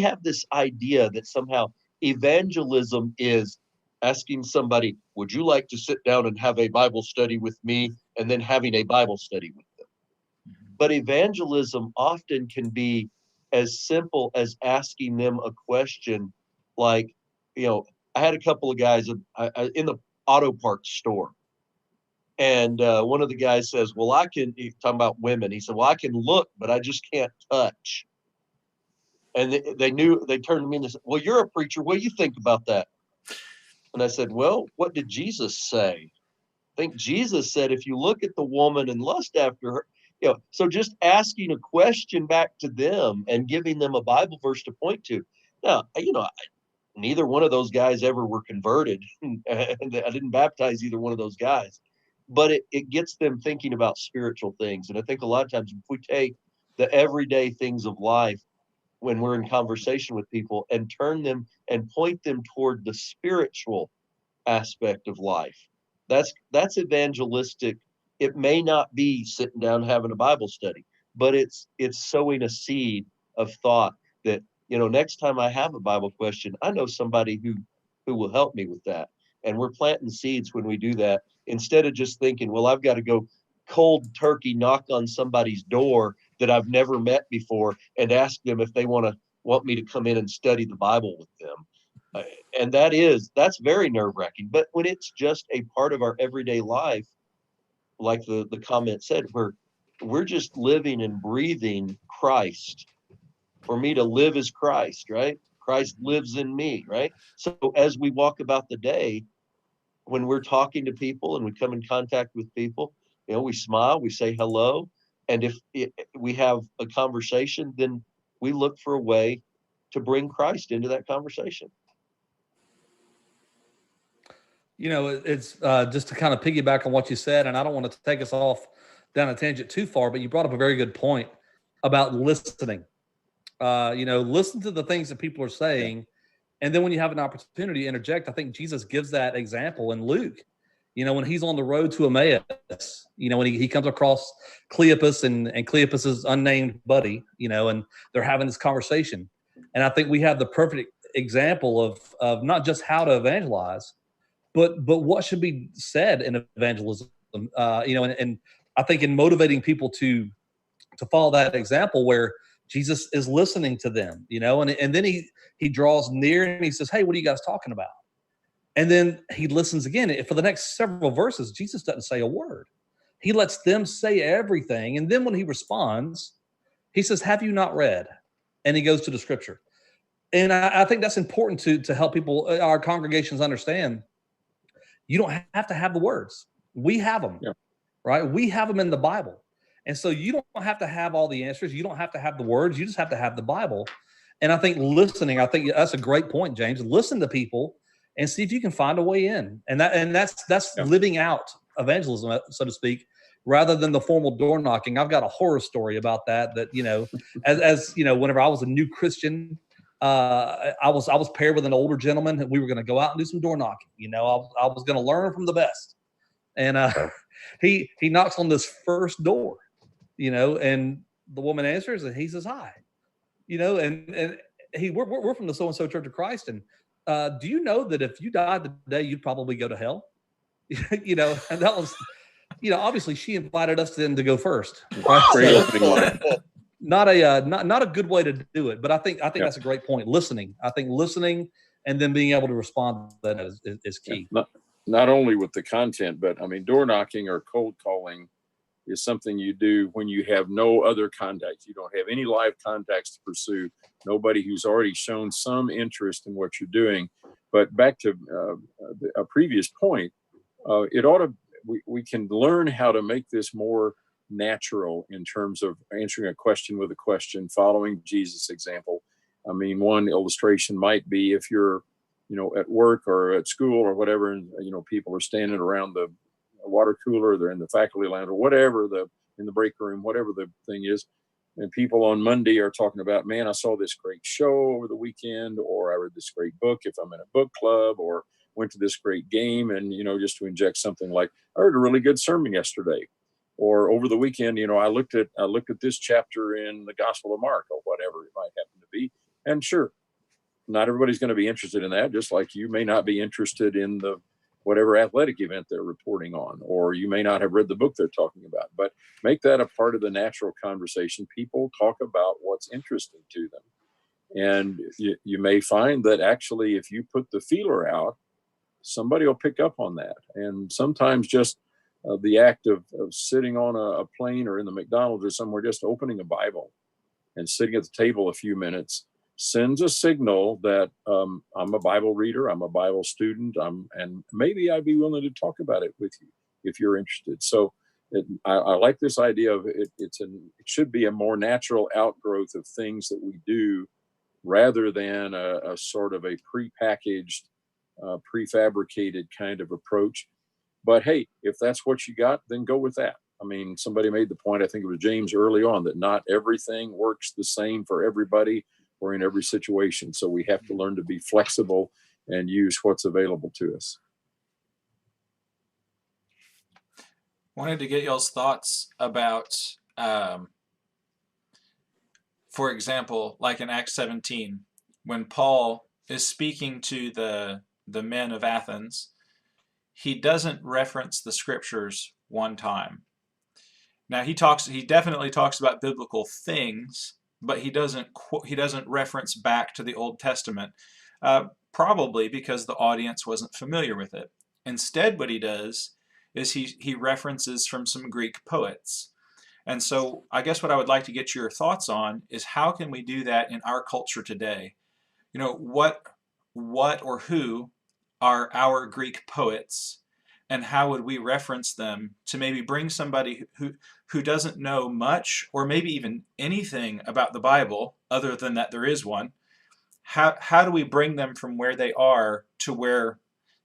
have this idea that somehow evangelism is asking somebody, would you like to sit down and have a Bible study with me, and then having a Bible study with them. But evangelism often can be as simple as asking them a question like, I had a couple of guys in the auto parts store. And one of the guys says, well, he's talking about women. He said, well, I can look, but I just can't touch. And they turned to me and they said, well, you're a preacher. What do you think about that? And I said, well, what did Jesus say? I think Jesus said, if you look at the woman and lust after her, so just asking a question back to them and giving them a Bible verse to point to. Now, neither one of those guys ever were converted. And I didn't baptize either one of those guys. But it gets them thinking about spiritual things. And I think a lot of times if we take the everyday things of life when we're in conversation with people and turn them and point them toward the spiritual aspect of life, that's evangelistic. It may not be sitting down having a Bible study, but it's sowing a seed of thought that, next time I have a Bible question, I know somebody who will help me with that. And we're planting seeds when we do that, instead of just thinking, well, I've got to go cold turkey knock on somebody's door that I've never met before and ask them if they want me to come in and study the Bible with them. And that's very nerve-wracking. But when it's just a part of our everyday life, like the comment said, we're just living and breathing Christ. For me to live is Christ, right? Christ lives in me, right? So as we walk about the day, when we're talking to people and we come in contact with people, we smile, we say hello. And if we have a conversation, then we look for a way to bring Christ into that conversation. It's just to kind of piggyback on what you said, and I don't want to take us off down a tangent too far, but you brought up a very good point about listening. Listen to the things that people are saying. And then when you have an opportunity to interject, I think Jesus gives that example in Luke. When he's on the road to Emmaus, when he comes across Cleopas and Cleopas's unnamed buddy, and they're having this conversation. And I think we have the perfect example of not just how to evangelize, but what should be said in evangelism. And I think in motivating people to follow that example where Jesus is listening to them, and then he draws near and he says, "Hey, what are you guys talking about?" And then he listens again. For the next several verses, Jesus doesn't say a word. He lets them say everything. And then when he responds, he says, "Have you not read?" And he goes to the scripture. And I think that's important to help people, our congregations, understand. You don't have to have the words. We have them, right? We have them in the Bible. And so you don't have to have all the answers. You don't have to have the words. You just have to have the Bible. And I think listening, I think that's a great point, James. Listen to people and see if you can find a way in. And that's living out evangelism, so to speak, rather than the formal door knocking. I've got a horror story about that, as whenever I was a new Christian, I was paired with an older gentleman, and we were going to go out and do some door knocking. I was going to learn from the best. And he knocks on this first door, and the woman answers, and he says, "Hi," and we're from the so-and-so Church of Christ. And do you know that if you died today, you'd probably go to hell? And that was, obviously she invited us then to go first. Right? Great opening line. Not a good way to do it, but I think that's a great point. Listening, I think listening and then being able to respond to that is key. Not only with the content, but I mean, door knocking or cold calling is something you do when you have no other contacts. You don't have any live contacts to pursue, nobody who's already shown some interest in what you're doing. But back to a previous point, we can learn how to make this more natural in terms of answering a question with a question, following Jesus' example. I mean, one illustration might be if you're, at work or at school or whatever, and, people are standing around the water cooler, they're in the faculty lounge or whatever, in the break room, whatever the thing is. And people on Monday are talking about, "Man, I saw this great show over the weekend," or "I read this great book," if I'm in a book club, or "went to this great game," and, just to inject something like, "I heard a really good sermon yesterday," or "over the weekend, I looked at this chapter in the Gospel of Mark," or whatever it might happen to be. And sure, not everybody's going to be interested in that, just like you may not be interested in the whatever athletic event they're reporting on, or you may not have read the book they're talking about. But make that a part of the natural conversation. People talk about what's interesting to them. And you may find that actually, if you put the feeler out, somebody will pick up on that. And sometimes just the act of sitting on a plane or in the McDonald's or somewhere, just opening a Bible and sitting at the table a few minutes sends a signal that I'm a Bible reader, I'm a Bible student, and maybe I'd be willing to talk about it with you if you're interested. So I like this idea of it. It should be a more natural outgrowth of things that we do, rather than a sort of a prepackaged, prefabricated kind of approach. But hey, if that's what you got, then go with that. I mean, somebody made the point, I think it was James early on, that not everything works the same for everybody or in every situation. So we have to learn to be flexible and use what's available to us. Wanted to get y'all's thoughts about, for example, like in Acts 17, when Paul is speaking to the men of Athens, he doesn't reference the scriptures one time. Now he definitely talks about biblical things, but he doesn't reference back to the Old Testament, probably because the audience wasn't familiar with it. Instead, what he does is he references from some Greek poets. And so I guess what I would like to get your thoughts on is, how can we do that in our culture today? What or who are our Greek poets, and how would we reference them to maybe bring somebody who doesn't know much or maybe even anything about the Bible other than that there is one? How do we bring them from where they are to where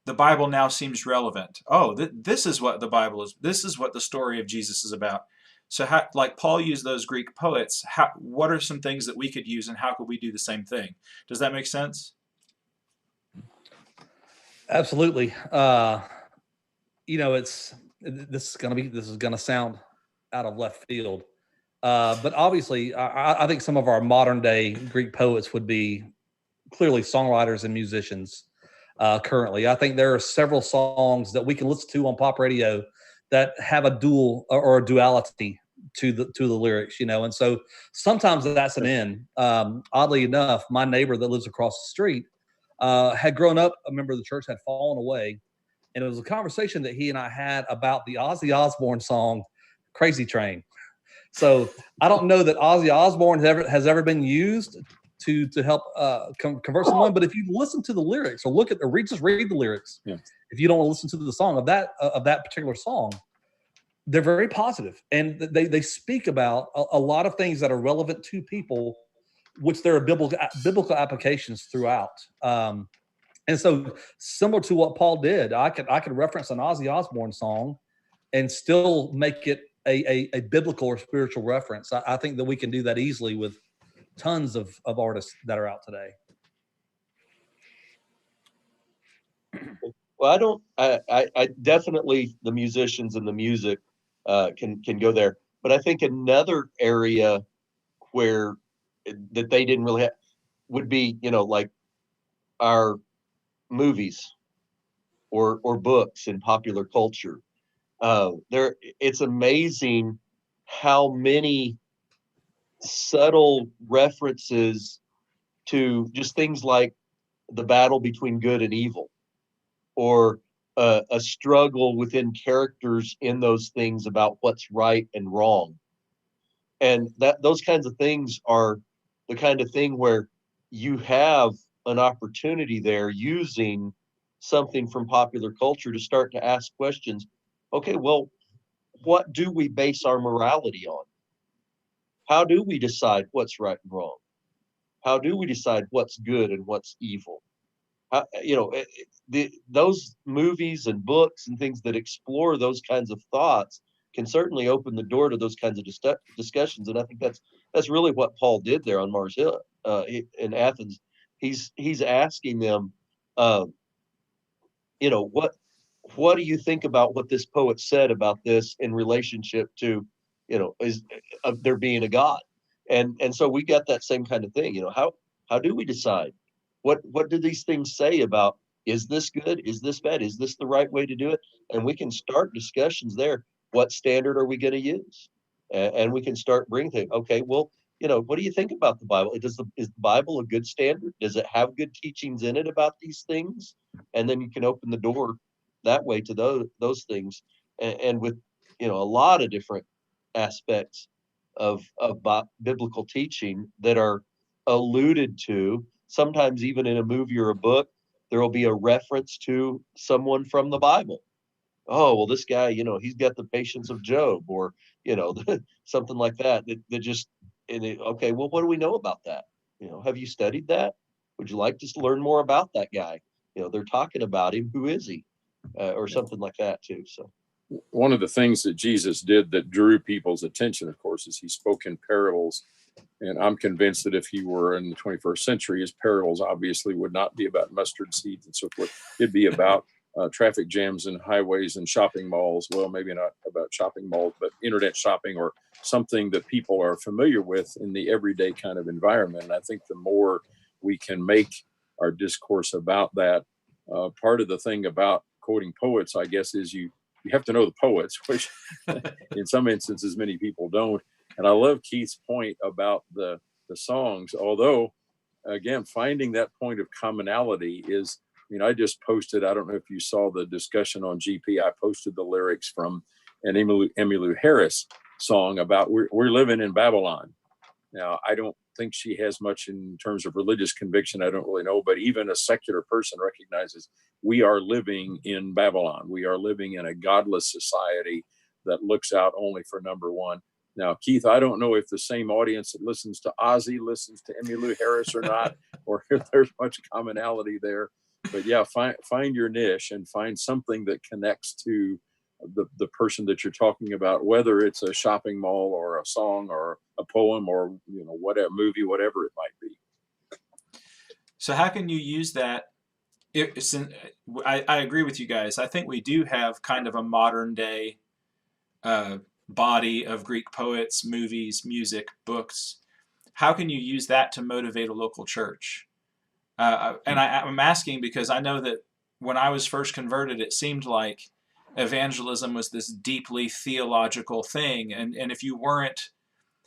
the Bible now seems relevant? Oh, this is what the Bible is. This is what the story of Jesus is about. So like Paul used those Greek poets, what are some things that we could use, and how could we do the same thing? Does that make sense? Absolutely. This is going to sound out of left field. But obviously, I think some of our modern day Greek poets would be clearly songwriters and musicians currently. I think there are several songs that we can listen to on pop radio that have a dual or a duality to the lyrics, you know. And so sometimes that's an in. Oddly enough, my neighbor that lives across the street had grown up, a member of the church, had fallen away, and it was a conversation that he and I had about the Ozzy Osbourne song "Crazy Train." So I don't know that Ozzy Osbourne has ever been used to help convert someone, but if you listen to the lyrics or just read the lyrics, Yeah. if you don't want to listen to the song of that particular song, they're very positive, and they speak about a lot of things that are relevant to people, which there are biblical applications throughout. And so, similar to what Paul did, I could reference an Ozzy Osbourne song and still make it a biblical or spiritual reference. I think that we can do that easily with tons of artists that are out today. Well, I definitely, the musicians and the music can go there, but I think another area where that they didn't really have would be, you know, like our movies or books in popular culture. It's amazing how many subtle references to just things like the battle between good and evil, or a struggle within characters in those things about what's right and wrong. And that those kinds of things are the kind of thing where you have an opportunity there using something from popular culture to start to ask questions. Okay, well, what do we base our morality on? How do we decide what's right and wrong? How do we decide what's good and what's evil? How, you know, those movies and books and things that explore those kinds of thoughts can certainly open the door to those kinds of discussions. And I think that's really what Paul did there on Mars Hill in Athens. He's asking them, uh, you know, what do you think about what this poet said about this in relationship to, you know, is there being a God? And so we got that same kind of thing. You know, how do we decide? What do these things say about, is this good? Is this bad? Is this the right way to do it? And we can start discussions there. What standard are we going to use? And we can start bringing things. Okay, well, you know, what do you think about the Bible? Is the Bible a good standard? Does it have good teachings in it about these things? And then you can open the door that way to those things, and with, you know, a lot of different aspects of biblical teaching that are alluded to. Sometimes even in a movie or a book, there will be a reference to someone from the Bible. Oh, well, this guy, you know, he's got the patience of Job, or, you know, something like that just, okay, well, what do we know about that? You know, have you studied that? Would you like to learn more about that guy? You know, they're talking about him. Who is he? Or something like that too. So one of the things that Jesus did that drew people's attention, of course, is he spoke in parables. And I'm convinced that if he were in the 21st century, his parables obviously would not be about mustard seeds and so forth. It'd be about traffic jams and highways and shopping malls. Well, maybe not about shopping malls, but internet shopping, or something that people are familiar with in the everyday kind of environment. And I think the more we can make our discourse about that, part of the thing about quoting poets, I guess, is you have to know the poets, which in some instances many people don't. And I love Keith's point about the songs, although, again, finding that point of commonality is, I mean, I just posted, I don't know if you saw the discussion on GP, I posted the lyrics from an Emmylou Harris song about we're living in Babylon. Now, I don't think she has much in terms of religious conviction. I don't really know, but even a secular person recognizes we are living in Babylon. We are living in a godless society that looks out only for number one. Now, Keith, I don't know if the same audience that listens to Ozzy listens to Emmylou Harris or not, or if there's much commonality there. But yeah, find your niche and find something that connects to the person that you're talking about, whether it's a shopping mall or a song or a poem or, you know, whatever movie, whatever it might be. So how can you use that? I agree with you guys. I think we do have kind of a modern day body of Greek poets, movies, music, books. How can you use that to motivate a local church? And I'm asking because I know that when I was first converted, it seemed like evangelism was this deeply theological thing, and if you weren't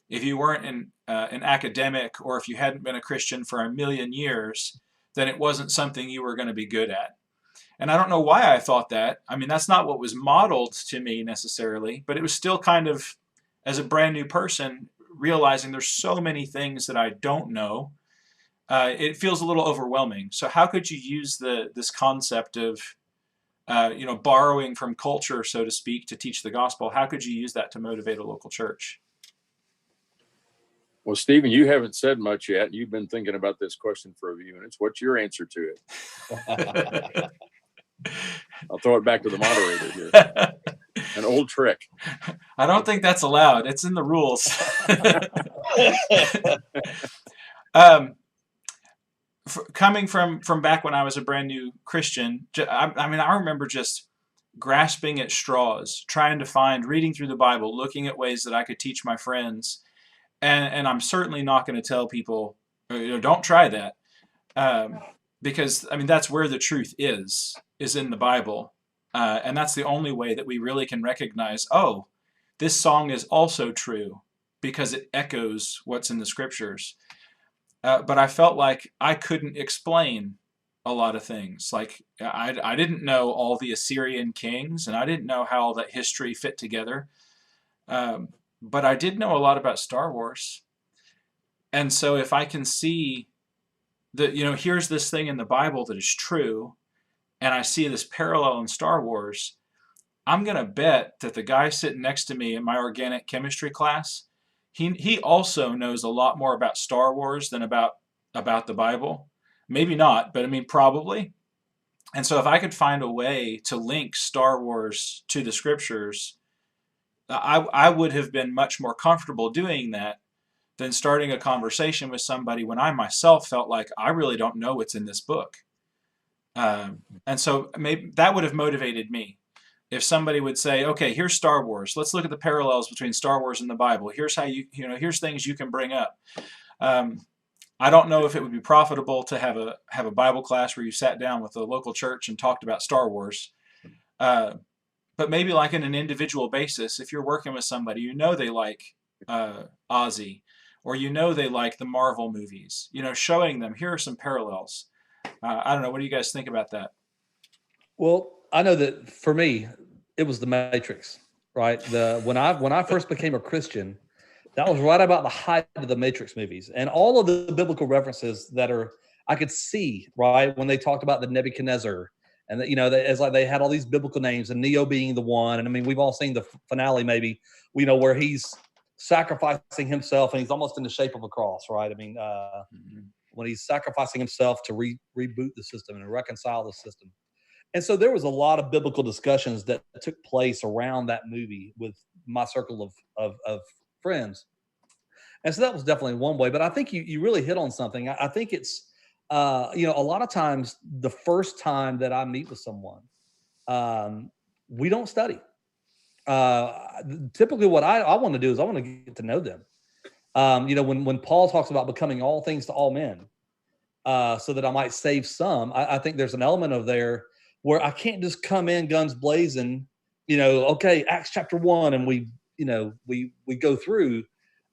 an academic, or if you hadn't been a Christian for a million years, then it wasn't something you were going to be good at. And I don't know why I thought that. I mean, that's not what was modeled to me necessarily, but it was still kind of, as a brand new person, realizing there's so many things that I don't know. It feels a little overwhelming. So how could you use this concept of borrowing from culture, so to speak, to teach the gospel? How could you use that to motivate a local church? Well, Stephen, you haven't said much yet. You've been thinking about this question for a few minutes. What's your answer to it? I'll throw it back to the moderator here. An old trick. I don't think that's allowed. It's in the rules. Coming from back when I was a brand new Christian, I remember just grasping at straws, trying to find, reading through the Bible, looking at ways that I could teach my friends. And I'm certainly not going to tell people, don't try that. Because, that's where the truth is in the Bible. And that's the only way that we really can recognize, oh, this song is also true because it echoes what's in the scriptures. But I felt like I couldn't explain a lot of things. Like, I didn't know all the Assyrian kings, and I didn't know how all that history fit together. But I did know a lot about Star Wars. And so if I can see that, here's this thing in the Bible that is true, and I see this parallel in Star Wars, I'm going to bet that the guy sitting next to me in my organic chemistry class, he also knows a lot more about Star Wars than about the Bible. Maybe not, but probably. And so if I could find a way to link Star Wars to the scriptures, I would have been much more comfortable doing that than starting a conversation with somebody when I myself felt like I really don't know what's in this book. And so maybe that would have motivated me. If somebody would say, okay, here's Star Wars. Let's look at the parallels between Star Wars and the Bible. Here's how here's things you can bring up. I don't know if it would be profitable to have a Bible class where you sat down with a local church and talked about Star Wars. But maybe like in an individual basis, if you're working with somebody, they like Ozzy, or they like the Marvel movies, showing them, here are some parallels. I don't know. What do you guys think about that? Well, I know that for me, it was the Matrix, right? When I first became a Christian, that was right about the height of the Matrix movies, and all of the biblical references that I could see, right, when they talked about the Nebuchadnezzar, and as like they had all these biblical names, and Neo being the one. And we've all seen the finale, maybe, where he's sacrificing himself, and he's almost in the shape of a cross, right? When he's sacrificing himself to reboot the system and reconcile the system. And so there was a lot of biblical discussions that took place around that movie with my circle of friends. And so that was definitely one way. But I think you really hit on something. I think it's, a lot of times the first time that I meet with someone, we don't study. Typically what I want to do is I want to get to know them. When Paul talks about becoming all things to all men, so that I might save some, I think there's an element of there where I can't just come in guns blazing, okay, Acts chapter 1, and we go through.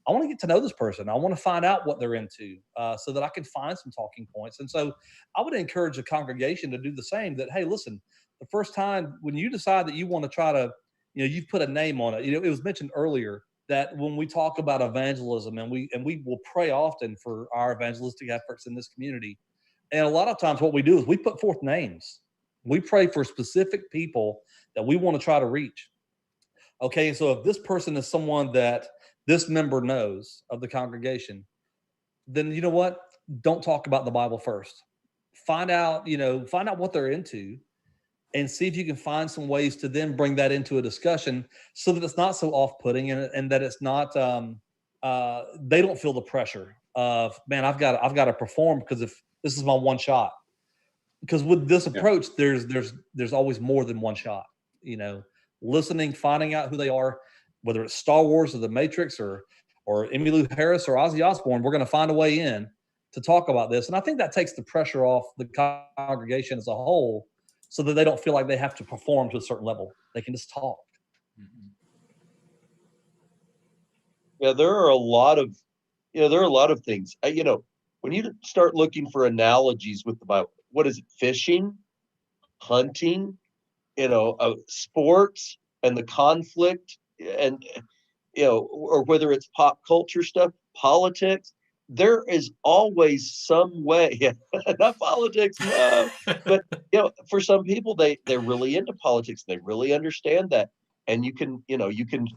I want to get to know this person. I want to find out what they're into, so that I can find some talking points. And so I would encourage the congregation to do the same. That, hey, listen, the first time when you decide that you want to try to, you've put a name on it. It was mentioned earlier that when we talk about evangelism, and we will pray often for our evangelistic efforts in this community, and a lot of times what we do is we put forth names. We pray for specific people that we want to try to reach. Okay, so if this person is someone that this member knows of the congregation, then you know what? Don't talk about the Bible first. Find out what they're into, and see if you can find some ways to then bring that into a discussion, so that it's not so off-putting, and that it's not they don't feel the pressure of, man, I've got to perform because if this is my one shot. Because with this approach, there's always more than one shot. Listening, finding out who they are, whether it's Star Wars or the Matrix or Emmylou Harris or Ozzy Osbourne, we're going to find a way in to talk about this. And I think that takes the pressure off the congregation as a whole, so that they don't feel like they have to perform to a certain level. They can just talk. Mhm. Yeah, there are a lot of, there are a lot of things. When you start looking for analogies with the Bible, what is it? Fishing, hunting, sports, and the conflict, and or whether it's pop culture stuff, politics. There is always some way, not politics, but for some people, they're really into politics. They really understand that, and you can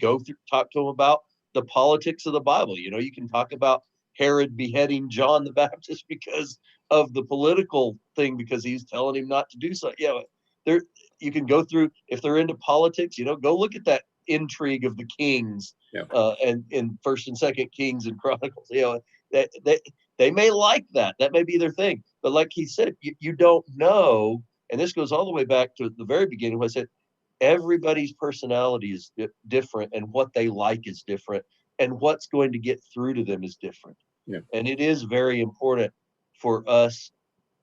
go through, talk to them about the politics of the Bible. You can talk about Herod beheading John the Baptist because of the political thing, because he's telling him not to do so. There you can go through, if they're into politics, go look at that intrigue of the kings, Yeah. And in First and Second Kings and Chronicles. They may like that. That may be their thing. But like he said, you don't know. And this goes all the way back to the very beginning when I said everybody's personality is different, and what they like is different, and what's going to get through to them is different. Yeah. And it is very important for us.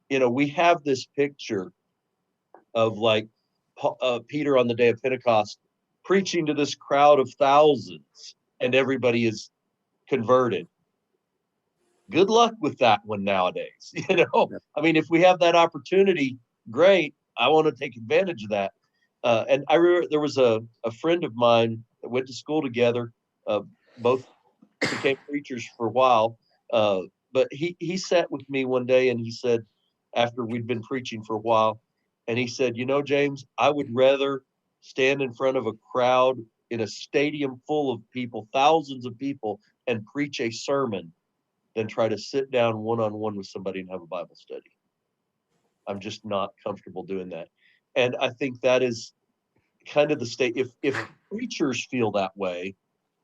We have this picture of like Peter on the day of Pentecost preaching to this crowd of thousands, and everybody is converted. Good luck with that one nowadays. I mean, if we have that opportunity, great. I want to take advantage of that. And I remember there was a friend of mine that went to school together. Both became preachers for a while. But he sat with me one day and he said, after we'd been preaching for a while, and he said, James, I would rather stand in front of a crowd in a stadium full of people, thousands of people, and preach a sermon than try to sit down one-on-one with somebody and have a Bible study. I'm just not comfortable doing that. And I think that is kind of the state. If preachers feel that way,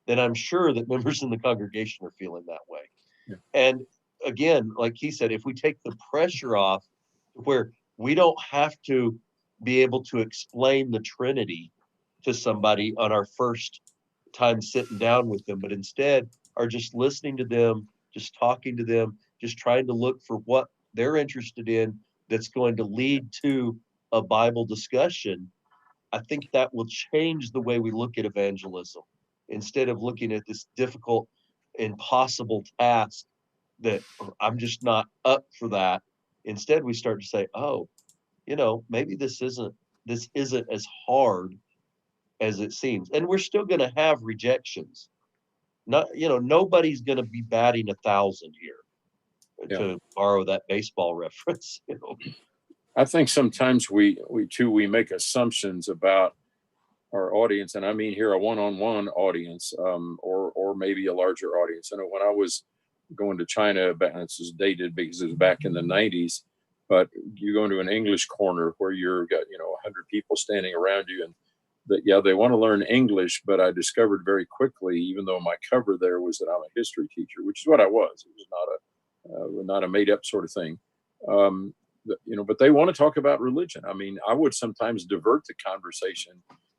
then I'm sure that members in the congregation are feeling that way. Yeah. And again, like he said, if we take the pressure off where we don't have to be able to explain the Trinity to somebody on our first time sitting down with them, but instead are just listening to them, just talking to them, just trying to look for what they're interested in that's going to lead to a Bible discussion, I think that will change the way we look at evangelism. Instead of looking at this difficult, impossible task that I'm just not up for that, instead we start to say, oh, maybe this isn't as hard as it seems. And we're still going to have rejections. Nobody's going to be batting 1,000 here, Yeah. to borrow that baseball reference. I think sometimes we make assumptions about our audience, and I mean here a one-on-one audience, or maybe a larger audience. I know when I was going to China, this is dated because it was back in the 90s, but you go into an English corner where you've got 100 people standing around you, and they want to learn English, but I discovered very quickly, even though my cover there was that I'm a history teacher, which is what I was. It was not a made up sort of thing. But they want to talk about religion. I mean, I would sometimes divert the conversation.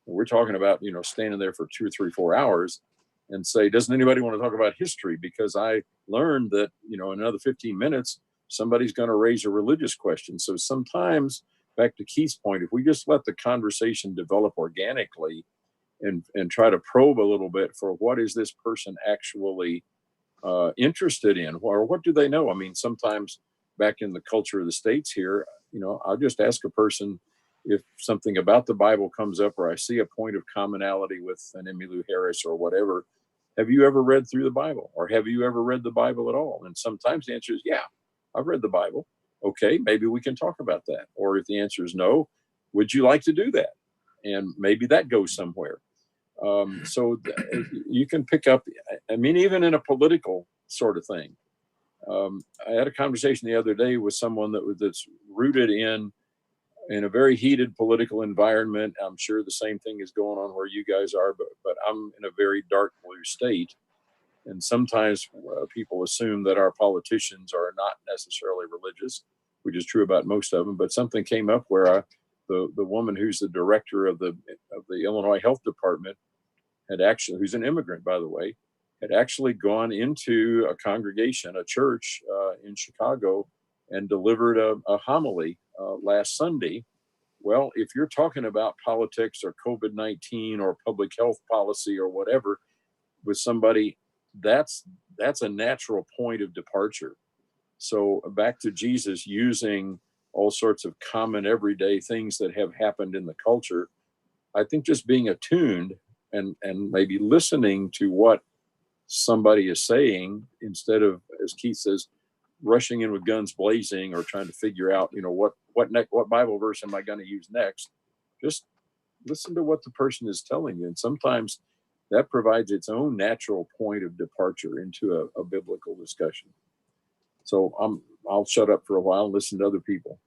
We're talking about, standing there for 2 or 3, 4 hours and say, doesn't anybody want to talk about history? Because I learned that, in another 15 minutes, somebody's going to raise a religious question. So sometimes, back to Keith's point, if we just let the conversation develop organically and try to probe a little bit for what is this person actually interested in, or what do they know? I mean, sometimes back in the culture of the States here, I'll just ask a person if something about the Bible comes up, or I see a point of commonality with an Emmylou Harris or whatever. Have you ever read through the Bible, or have you ever read the Bible at all? And sometimes the answer is, yeah, I've read the Bible. Okay, maybe we can talk about that. Or if the answer is no, would you like to do that? And maybe that goes somewhere. So you can pick up, I mean, even in a political sort of thing. I had a conversation the other day with someone that's rooted in a very heated political environment. I'm sure the same thing is going on where you guys are, but I'm in a very dark blue state. And sometimes people assume that our politicians are not necessarily religious, which is true about most of them. But something came up where the woman who's the director of the Illinois Health Department who's an immigrant, by the way, had actually gone into a congregation, a church in Chicago, and delivered a homily last Sunday. Well, if you're talking about politics or COVID-19 or public health policy or whatever with somebody, that's a natural point of departure. So back to Jesus using all sorts of common everyday things that have happened in the culture. I think just being attuned and maybe listening to what somebody is saying instead of, as Keith says, rushing in with guns blazing or trying to figure out, what Bible verse am I going to use next? Just listen to what the person is telling you. And sometimes that provides its own natural point of departure into a biblical discussion. So I'll shut up for a while and listen to other people.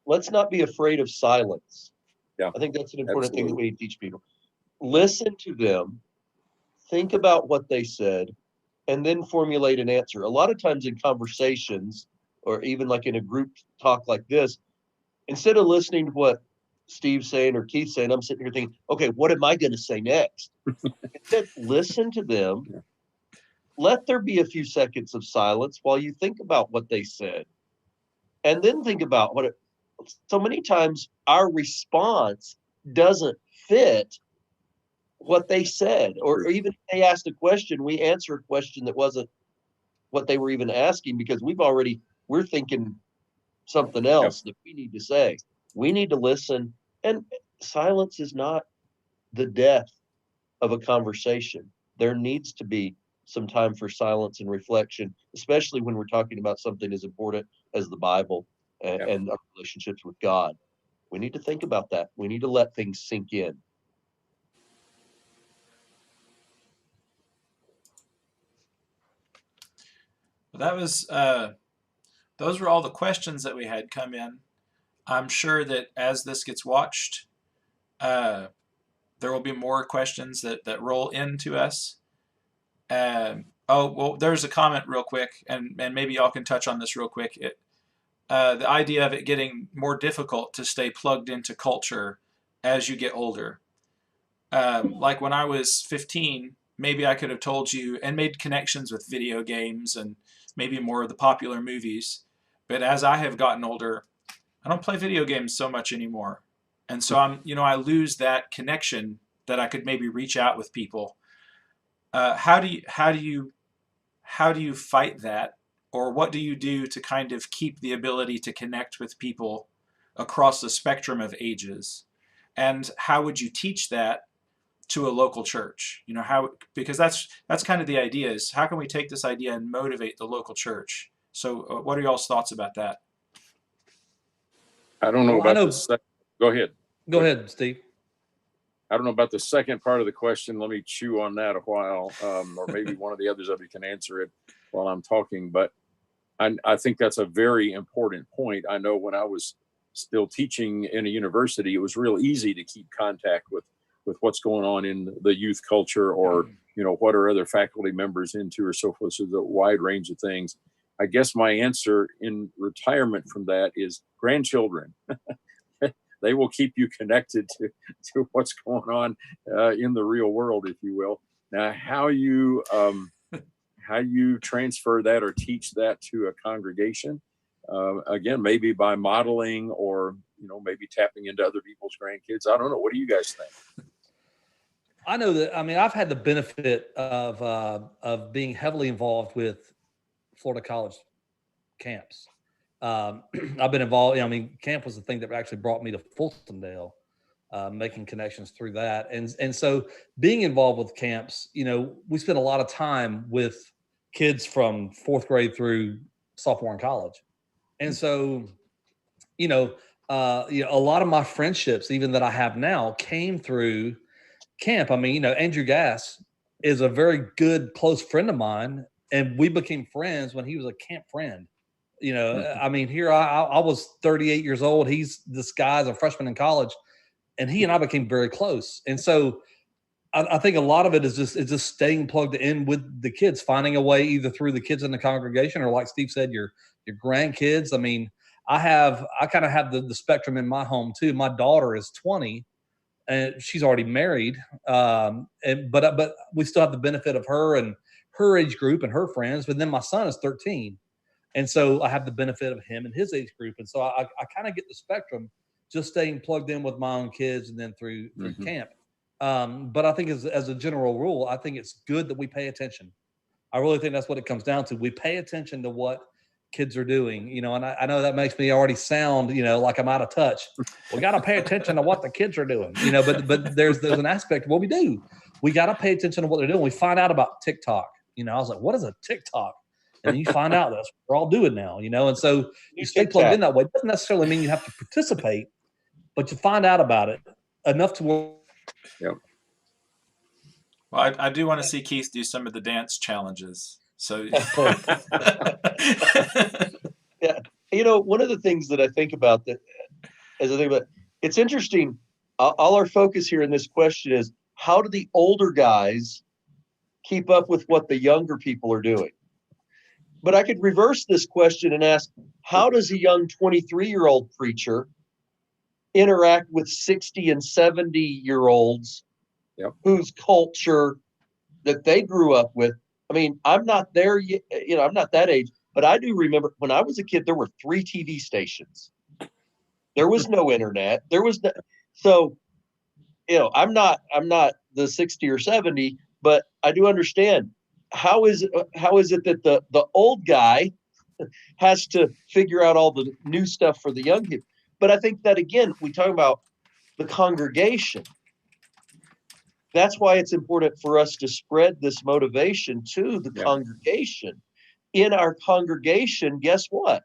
Let's not be afraid of silence. Yeah, I think that's an important thing that absolutely. we need to teach people. Listen to them, think about what they said, and then formulate an answer. A lot of times in conversations, or even like in a group talk like this, instead of listening to what Steve's saying or Keith's saying, I'm sitting here thinking, okay, what am I going to say next? Instead, listen to them. Yeah. Let there be a few seconds of silence while you think about what they said. And then think about so many times our response doesn't fit what they said, or even if they asked a question, we answer a question that wasn't what they were even asking, because we're thinking something else that we need to say. We need to listen, and silence is not the death of a conversation. There needs to be some time for silence and reflection, especially when we're talking about something as important as the Bible and our relationships with God. We need to think about that. We need to let things sink in. That was those were all the questions that we had come in. I'm sure that as this gets watched, there will be more questions that roll into us. There's a comment real quick, and maybe y'all can touch on this real quick. The idea of it getting more difficult to stay plugged into culture as you get older. Like when I was 15, maybe I could have told you and made connections with video games and maybe more of the popular movies. But as I have gotten older, I don't play video games so much anymore. And so I lose that connection that I could maybe reach out with people. How do you fight that? Or what do you do to kind of keep the ability to connect with people across the spectrum of ages? And how would you teach that to a local church? Because that's kind of the idea, is how can we take this idea and motivate the local church? So what are y'all's thoughts about that? I don't know about this. Go ahead. Go ahead, Steve. I don't know about the second part of the question. Let me chew on that a while, or maybe one of the others of you can answer it while I'm talking. But I think that's a very important point. I know when I was still teaching in a university, it was real easy to keep contact with what's going on in the youth culture, or what are other faculty members into, or so forth. So the wide range of things. I guess my answer in retirement from that is grandchildren. They will keep you connected to what's going on in the real world, if you will. Now, how you transfer that or teach that to a congregation, again, maybe by modeling, or maybe tapping into other people's grandkids. I don't know. What do you guys think? I know that. I mean, I've had the benefit of being heavily involved with Florida college camps. I've been involved. Camp was the thing that actually brought me to Fultondale, making connections through that, and so being involved with camps. We spent a lot of time with kids from 4th grade through sophomore in college, and so a lot of my friendships, even that I have now, came through camp. Andrew Gass is a very good close friend of mine, and we became friends when he was a camp friend. Here I was 38 years old. This guy's a freshman in college, and he and I became very close. And so I think a lot of it is just staying plugged in with the kids, finding a way either through the kids in the congregation, or like Steve said, your grandkids. I kind of have the spectrum in my home too. My daughter is 20 and she's already married. But we still have the benefit of her and her age group and her friends. But then my son is 13. And so I have the benefit of him and his age group. And so I kind of get the spectrum, just staying plugged in with my own kids and then through camp. But I think as a general rule, I think it's good that we pay attention. I really think that's what it comes down to. We pay attention to what kids are doing, you know, and I know that makes me already sound, you know, like I'm out of touch. We got to pay attention to what the kids are doing, you know, but there's an aspect of what we do. We got to pay attention to what they're doing. We find out about TikTok. You know, I was like, what is a TikTok? And then you find out that's what we're all doing now, you know, and so you stay plugged in that way. It doesn't necessarily mean you have to participate, but you find out about it enough to where. Yep. Well, I do want to see Keith do some of the dance challenges. So, yeah, you know, one of the things that I think about it's interesting. All our focus here in this question is how do the older guys keep up with what the younger people are doing? But I could reverse this question and ask, how does a young 23-year-old preacher interact with 60 and 70-year-olds whose culture that they grew up with? I mean, I'm not there yet, you know, I'm not that age, but I do remember when I was a kid, there were 3 TV stations. There was no internet. There was no, so, you know, I'm not the 60 or 70, but I do understand. How is it that the old guy has to figure out all the new stuff for the young people? But I think that, again, we talk about the congregation. That's why it's important for us to spread this motivation to the congregation. In our congregation, guess what?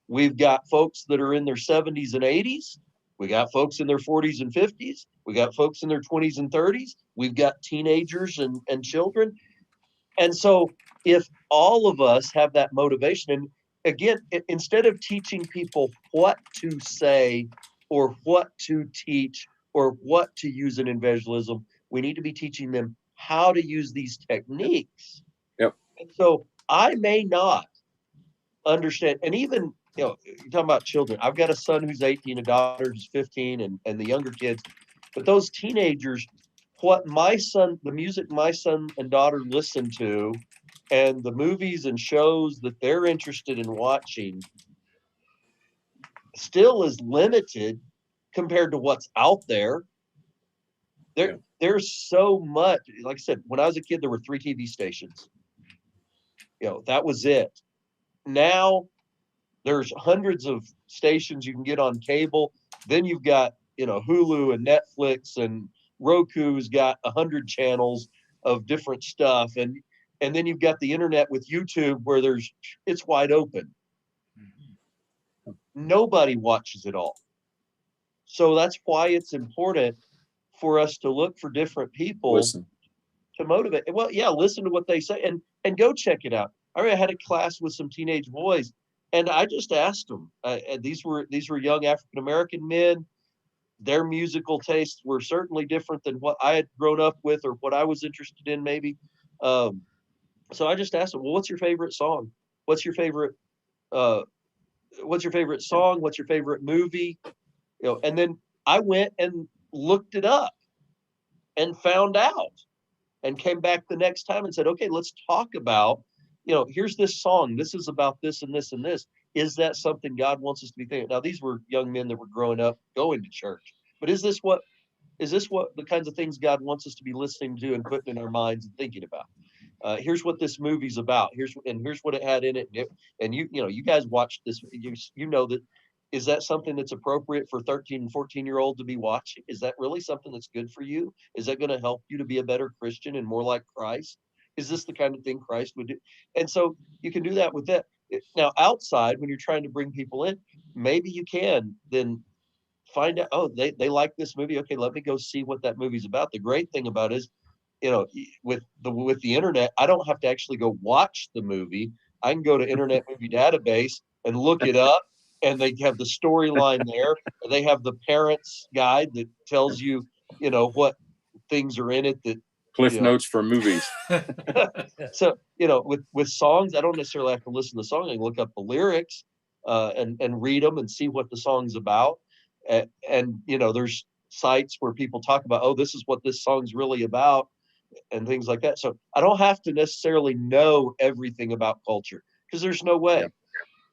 We've got folks that are in their 70s and 80s. We got folks in their 40s and 50s. We got folks in their 20s and 30s. We've got teenagers and children. And so if all of us have that motivation, and again, instead of teaching people what to say or what to teach or what to use in evangelism, we need to be teaching them how to use these techniques. Yep. And so I may not understand, and even, you know, you're talking about children. I've got a son who's 18, a daughter who's 15, and the younger kids, but those teenagers, the music my son and daughter listen to, and the movies and shows that they're interested in watching still is limited compared to what's out there. There's so much. Like I said, when I was a kid, there were 3 TV stations. You know, that was it. Now there's hundreds of stations you can get on cable. Then you've got, you know, Hulu and Netflix, and Roku's got 100 channels of different stuff. And then you've got the internet with YouTube where it's wide open. Nobody watches it all. So that's why it's important for us to look for different people to motivate. Well, yeah, listen to what they say and go check it out. I had a class with some teenage boys, and I just asked them. These were young African-American men. Their musical tastes were certainly different than what I had grown up with or what I was interested in, maybe. So I just asked them, well, what's your favorite song? What's your favorite song? What's your favorite movie? You know, and then I went and looked it up and found out, and came back the next time and said, okay, let's talk about, you know, here's this song. This is about this and this and this. Is that something God wants us to be thinking? Now, these were young men that were growing up going to church, but is this what the kinds of things God wants us to be listening to and putting in our minds and thinking about? Here's what this movie's about. Here's what it had in it. And you guys watched this. You know that. Is that something that's appropriate for 13 and 14-year-old to be watching? Is that really something that's good for you? Is that going to help you to be a better Christian and more like Christ? Is this the kind of thing Christ would do? And so you can do that with that. Now, outside, when you're trying to bring people in, maybe you can then find out, oh, they like this movie. Okay, let me go see what that movie's about. The great thing about it is, you know, with the internet, I don't have to actually go watch the movie. I can go to Internet Movie Database and look it up, and they have the storyline there. They have the parents guide that tells you, you know, what things are in it that Cliff notes for movies. So, you know, with songs, I don't necessarily have to listen to the song. I can look up the lyrics and read them and see what the song's about. And you know, there's sites where people talk about, oh, this is what this song's really about, and things like that. So I don't have to necessarily know everything about culture, because there's no way.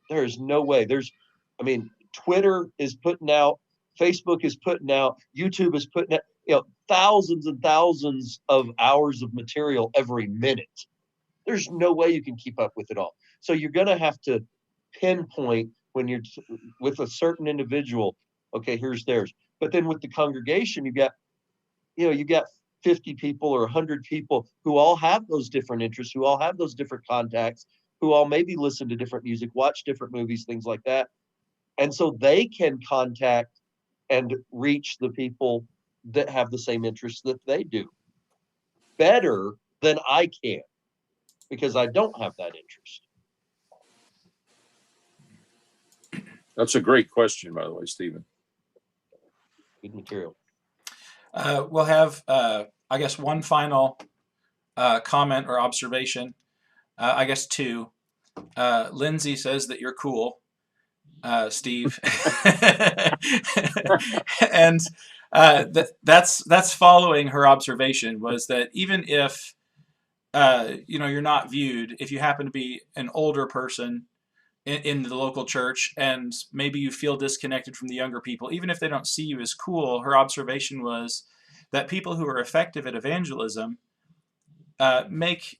There is no way. I mean, Twitter is putting out, Facebook is putting out, YouTube is putting out, thousands and thousands of hours of material every minute. There's no way you can keep up with it all. So you're going to have to pinpoint when you're with a certain individual. Okay, here's theirs. But then with the congregation, you got 50 people or 100 people who all have those different interests, who all have those different contacts, who all maybe listen to different music, watch different movies, things like that. And so they can contact and reach the people that have the same interests that they do better than I can, because I don't have that interest. That's a great question, by the way, Stephen. Good material. We'll have, I guess, one final comment or observation. I guess two. Lindsay says that you're cool, Steve, and that's following her observation, was that even if you're not viewed, if you happen to be an older person in the local church and maybe you feel disconnected from the younger people, even if they don't see you as cool, her observation was that people who are effective at evangelism make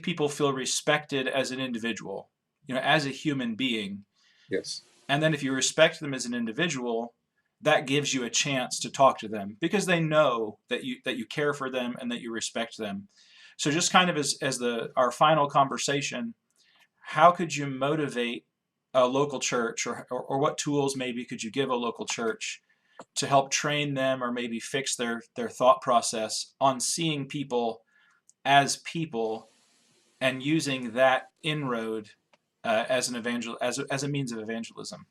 people feel respected as an individual, as a human being. Yes. And then if you respect them as an individual, that gives you a chance to talk to them because they know that you care for them and that you respect them. So just kind of as our final conversation, how could you motivate a local church, or what tools maybe could you give a local church to help train them or maybe fix their thought process on seeing people as people and using that inroad as a means of evangelism?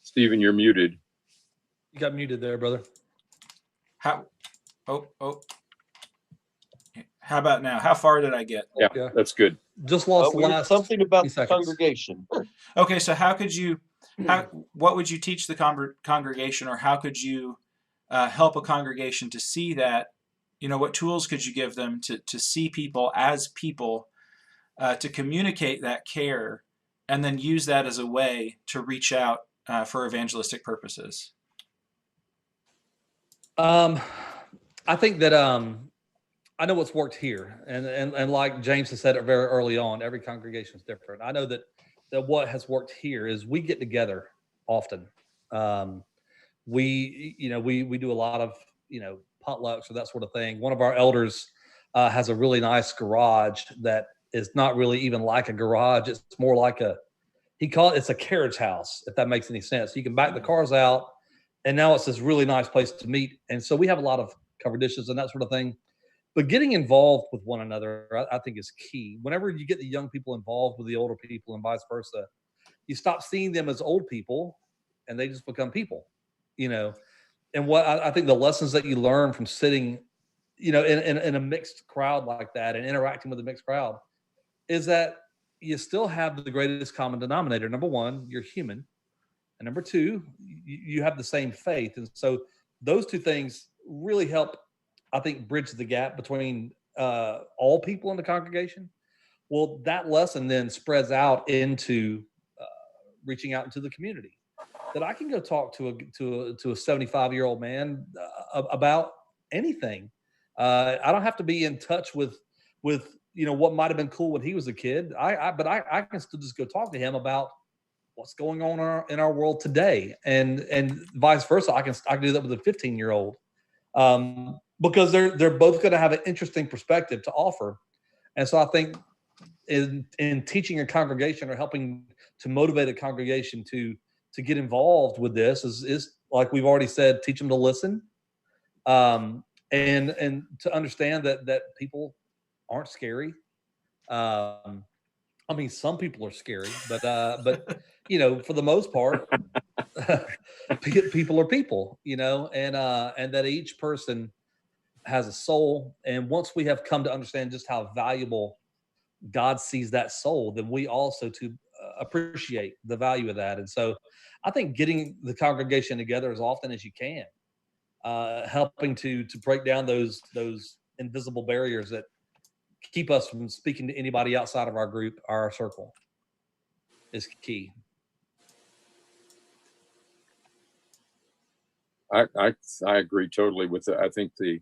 Stephen, you're muted. You got muted there, brother. How about now? How far did I get? Yeah. That's good. Just lost the last something about the seconds. congregation. Okay, so what would you teach the congregation, or how could you help a congregation to see that? What tools could you give them to see people as people, to communicate that care, and then use that as a way to reach out for evangelistic purposes? I think that I know what's worked here, and like James has said it very early on, every congregation is different. I know that what has worked here is we get together often. We do a lot of potlucks or that sort of thing. One of our elders has a really nice garage that is not really even like a garage. It's more like it's a carriage house, if that makes any sense. You can back the cars out, and now it's this really nice place to meet. And so we have a lot of covered dishes and that sort of thing. But getting involved with one another, I think, is key. Whenever you get the young people involved with the older people and vice versa, you stop seeing them as old people and they just become people, And what I think the lessons that you learn from sitting, in a mixed crowd like that and interacting with a mixed crowd is that you still have the greatest common denominator. Number one, you're human. And number two, you have the same faith. And so those two things really help, I think, bridge the gap between all people in the congregation. Well, that lesson then spreads out into reaching out into the community. That I can go talk to a 75-year-old man about anything. I don't have to be in touch with what might have been cool when he was a kid. But I can still just go talk to him about what's going on in our world today, and vice versa. I can do that with a 15-year-old. Because they're both going to have an interesting perspective to offer. And so I think in teaching a congregation or helping to motivate a congregation to get involved with this is like we've already said, teach them to listen, and to understand that people aren't scary. I mean, some people are scary, but for the most part, people are people, and that each person has a soul. And once we have come to understand just how valuable God sees that soul, then we also to appreciate the value of that. And so I think getting the congregation together as often as you can, helping to break down those invisible barriers that keep us from speaking to anybody outside of our group, our circle. is key. I agree totally with that. I think the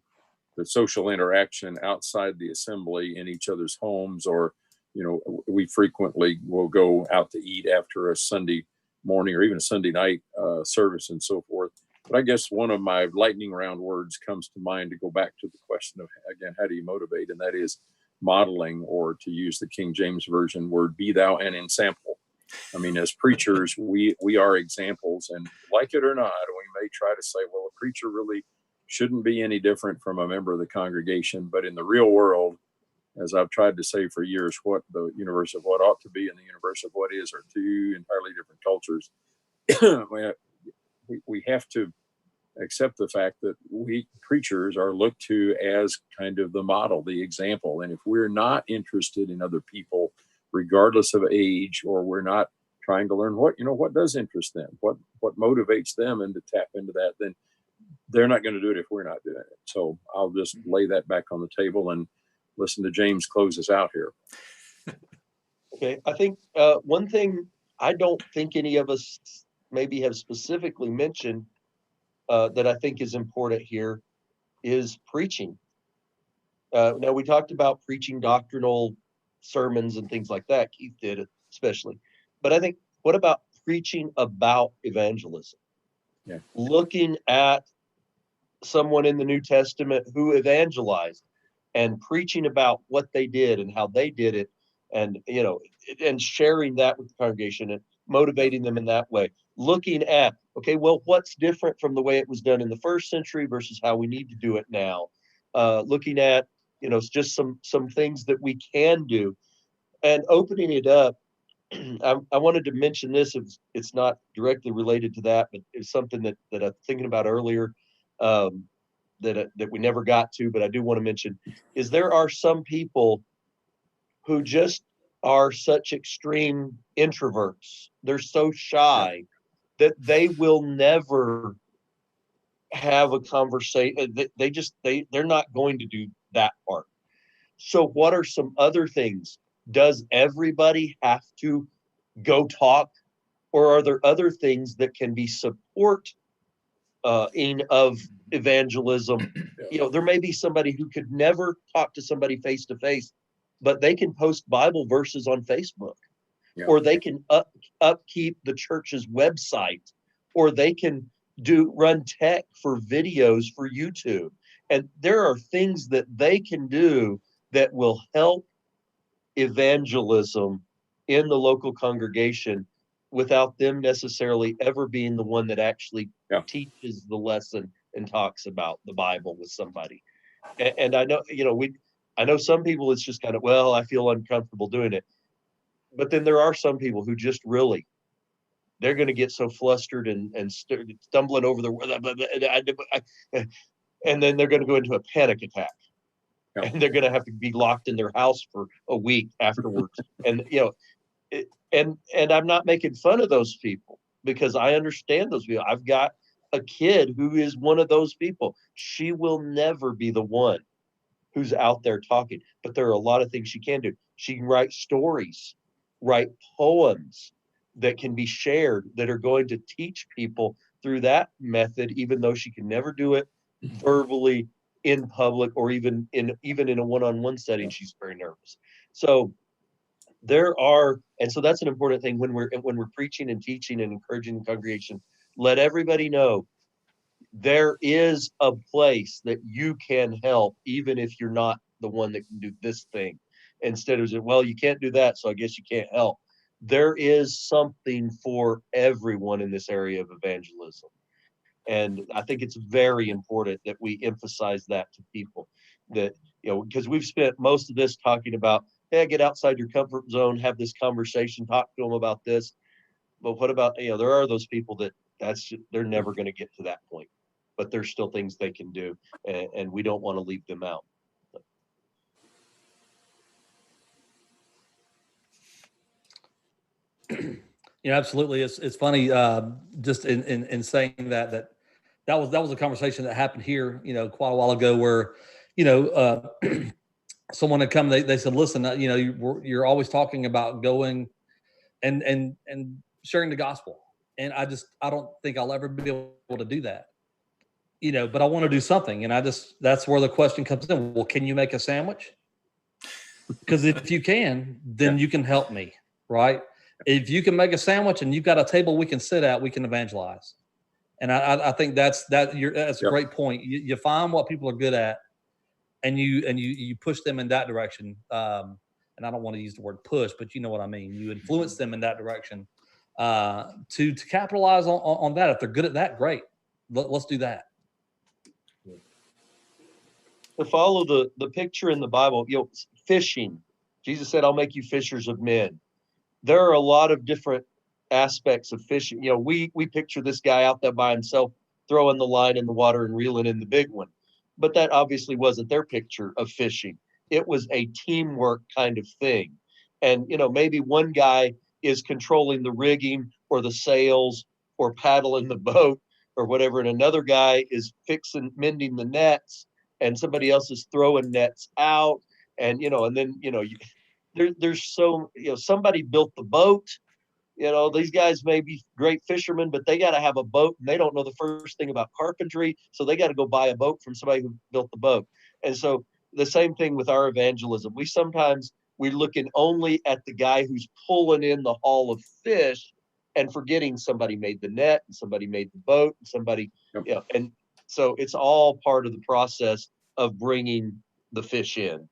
social interaction outside the assembly in each other's homes, or, we frequently will go out to eat after a Sunday morning or even a Sunday night service and so forth. But I guess one of my lightning round words comes to mind to go back to the question of, again, how do you motivate? And that is modeling, or to use the King James Version word, be thou an ensample. I mean, as preachers, we are examples, and like it or not, we may try to say, well, a preacher really shouldn't be any different from a member of the congregation. But in the real world, as I've tried to say for years, what the universe of what ought to be and the universe of what is are two entirely different cultures. we have to accept the fact that we preachers are looked to as kind of the model, the example. And if we're not interested in other people, regardless of age, or we're not trying to learn what does interest them, what motivates them, and to tap into that, then they're not going to do it if we're not doing it. So I'll just lay that back on the table and listen to James close us out here. Okay, I think one thing I don't think any of us maybe have specifically mentioned that I think is important here is preaching. Now, we talked about preaching doctrinal sermons and things like that. Keith did, especially. But I think, what about preaching about evangelism? Yeah. Looking at someone in the New Testament who evangelized and preaching about what they did and how they did it, and and sharing that with the congregation and motivating them in that way. Looking at, okay, well, what's different from the way it was done in the first century versus how we need to do it now? Looking at, just some things that we can do, and opening it up. I wanted to mention this. It's not directly related to that, but it's something that I'm thinking about earlier, that we never got to, but I do want to mention, is there are some people who just are such extreme introverts. They're so shy that they will never have a conversation. They're not going to do that part. So what are some other things? Does everybody have to go talk, or are there other things that can be support of evangelism? There may be somebody who could never talk to somebody face to face, but they can post Bible verses on Facebook, or they can upkeep the church's website, or they can run tech for videos for YouTube. And there are things that they can do that will help evangelism in the local congregation without them necessarily ever being the one that actually teaches the lesson and talks about the Bible with somebody. And I know, I know some people, it's just kind of, well, I feel uncomfortable doing it. But then there are some people who just really, they're going to get so flustered and stumbling over and then they're going to go into a panic attack. And they're going to have to be locked in their house for a week afterwards. And, and I'm not making fun of those people, because I understand those people. I've got a kid who is one of those people. She will never be the one who's out there talking, but there are a lot of things she can do. She can write stories, write poems that can be shared, that are going to teach people through that method, even though she can never do it verbally in public, or even in a one-on-one setting. She's very nervous. So so that's an important thing when we're preaching and teaching and encouraging the congregation. Let everybody know there is a place that you can help, even if you're not the one that can do this thing. Instead of, well, you can't do that, so I guess you can't help. There is something for everyone in this area of evangelism. And I think it's very important that we emphasize that to people, that, because we've spent most of this talking about, hey, get outside your comfort zone, have this conversation, talk to them about this. But what about, there are those people they're never going to get to that point, but there's still things they can do, and we don't want to leave them out. Absolutely. It's funny, just in saying that was a conversation that happened here, quite a while ago, where, someone had come, they said, listen, you're always talking about going and sharing the gospel. And I don't think I'll ever be able to do that, but I want to do something. And that's where the question comes in. Well, can you make a sandwich? Because if you can, then you can help me, right? If you can make a sandwich and you've got a table we can sit at, we can evangelize. And I think that's a great point. You find what people are good at, and you push them in that direction. And I don't want to use the word push, but you know what I mean. You influence them in that direction to capitalize on that. If they're good at that, great. Let's do that. To follow the picture in the Bible, fishing. Jesus said, "I'll make you fishers of men." There are a lot of different aspects of fishing. We picture this guy out there by himself throwing the line in the water and reeling in the big one. But that obviously wasn't their picture of fishing. It was a teamwork kind of thing. And, maybe one guy is controlling the rigging or the sails or paddling the boat or whatever. And another guy is mending the nets, and somebody else is throwing nets out. And, and then, there's somebody built the boat. These guys may be great fishermen, but they got to have a boat, and they don't know the first thing about carpentry. So they got to go buy a boat from somebody who built the boat. And so the same thing with our evangelism. We're looking only at the guy who's pulling in the haul of fish and forgetting somebody made the net and somebody made the boat and somebody, and so it's all part of the process of bringing the fish in.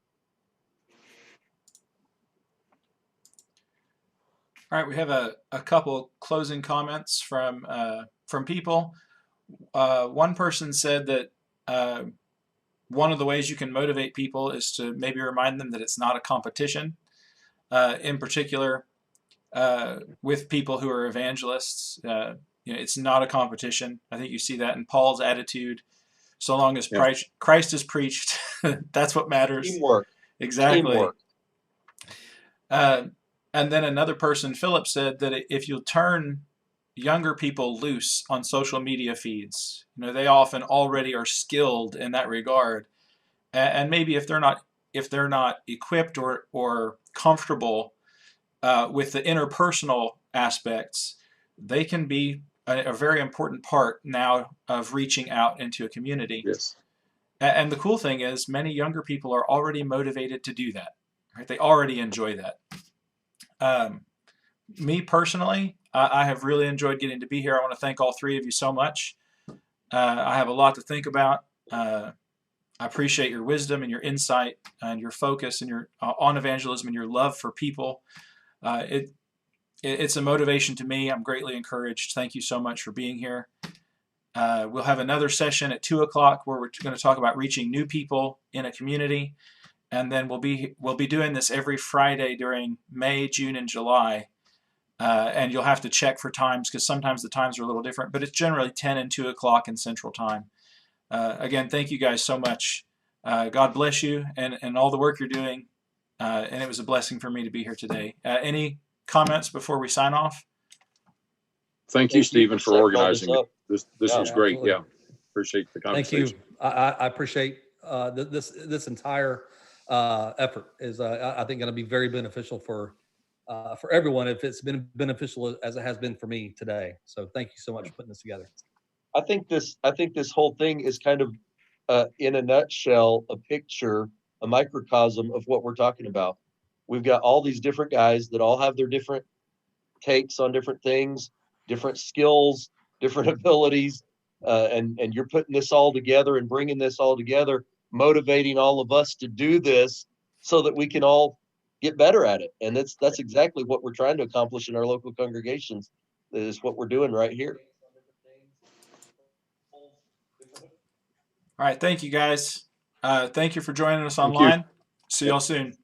All right, we have a couple closing comments from people. One person said that one of the ways you can motivate people is to maybe remind them that it's not a competition. In particular, with people who are evangelists, it's not a competition. I think you see that in Paul's attitude. So long as Christ is preached, that's what matters. Teamwork. Exactly. Teamwork. And then another person, Philip, said that if you turn younger people loose on social media feeds, they often already are skilled in that regard. And maybe if they're not equipped or comfortable with the interpersonal aspects, they can be a very important part now of reaching out into a community. Yes. And the cool thing is many younger people are already motivated to do that. Right? They already enjoy that. Me personally, I have really enjoyed getting to be here. I want to thank all three of you so much. I have a lot to think about. I appreciate your wisdom and your insight and your focus and your on evangelism and your love for people. It's a motivation to me. I'm greatly encouraged. Thank you so much for being here. We'll have another session at 2:00 where we're going to talk about reaching new people in a community. And then we'll be doing this every Friday during May, June, and July. And you'll have to check for times because sometimes the times are a little different, but it's generally 10 and 2:00 in Central Time. Again, thank you guys so much. God bless you and all the work you're doing. And it was a blessing for me to be here today. Any comments before we sign off? Thank you, Stephen, for organizing it. This was great. Absolutely. Yeah. Appreciate the conversation. Thank you. I appreciate this entire effort is I think going to be very beneficial for everyone if it's been beneficial as it has been for me today. So thank you so much for putting this together. I think this whole thing is kind of in a nutshell a microcosm of what we're talking about. We've got all these different guys that all have their different takes on different things, different skills, different abilities, and you're putting this all together and bringing this all together, motivating all of us to do this so that we can all get better at it. And that's exactly what we're trying to accomplish in our local congregations. Is what we're doing right here. All right. Thank you, guys. Thank you for joining us online. See y'all soon.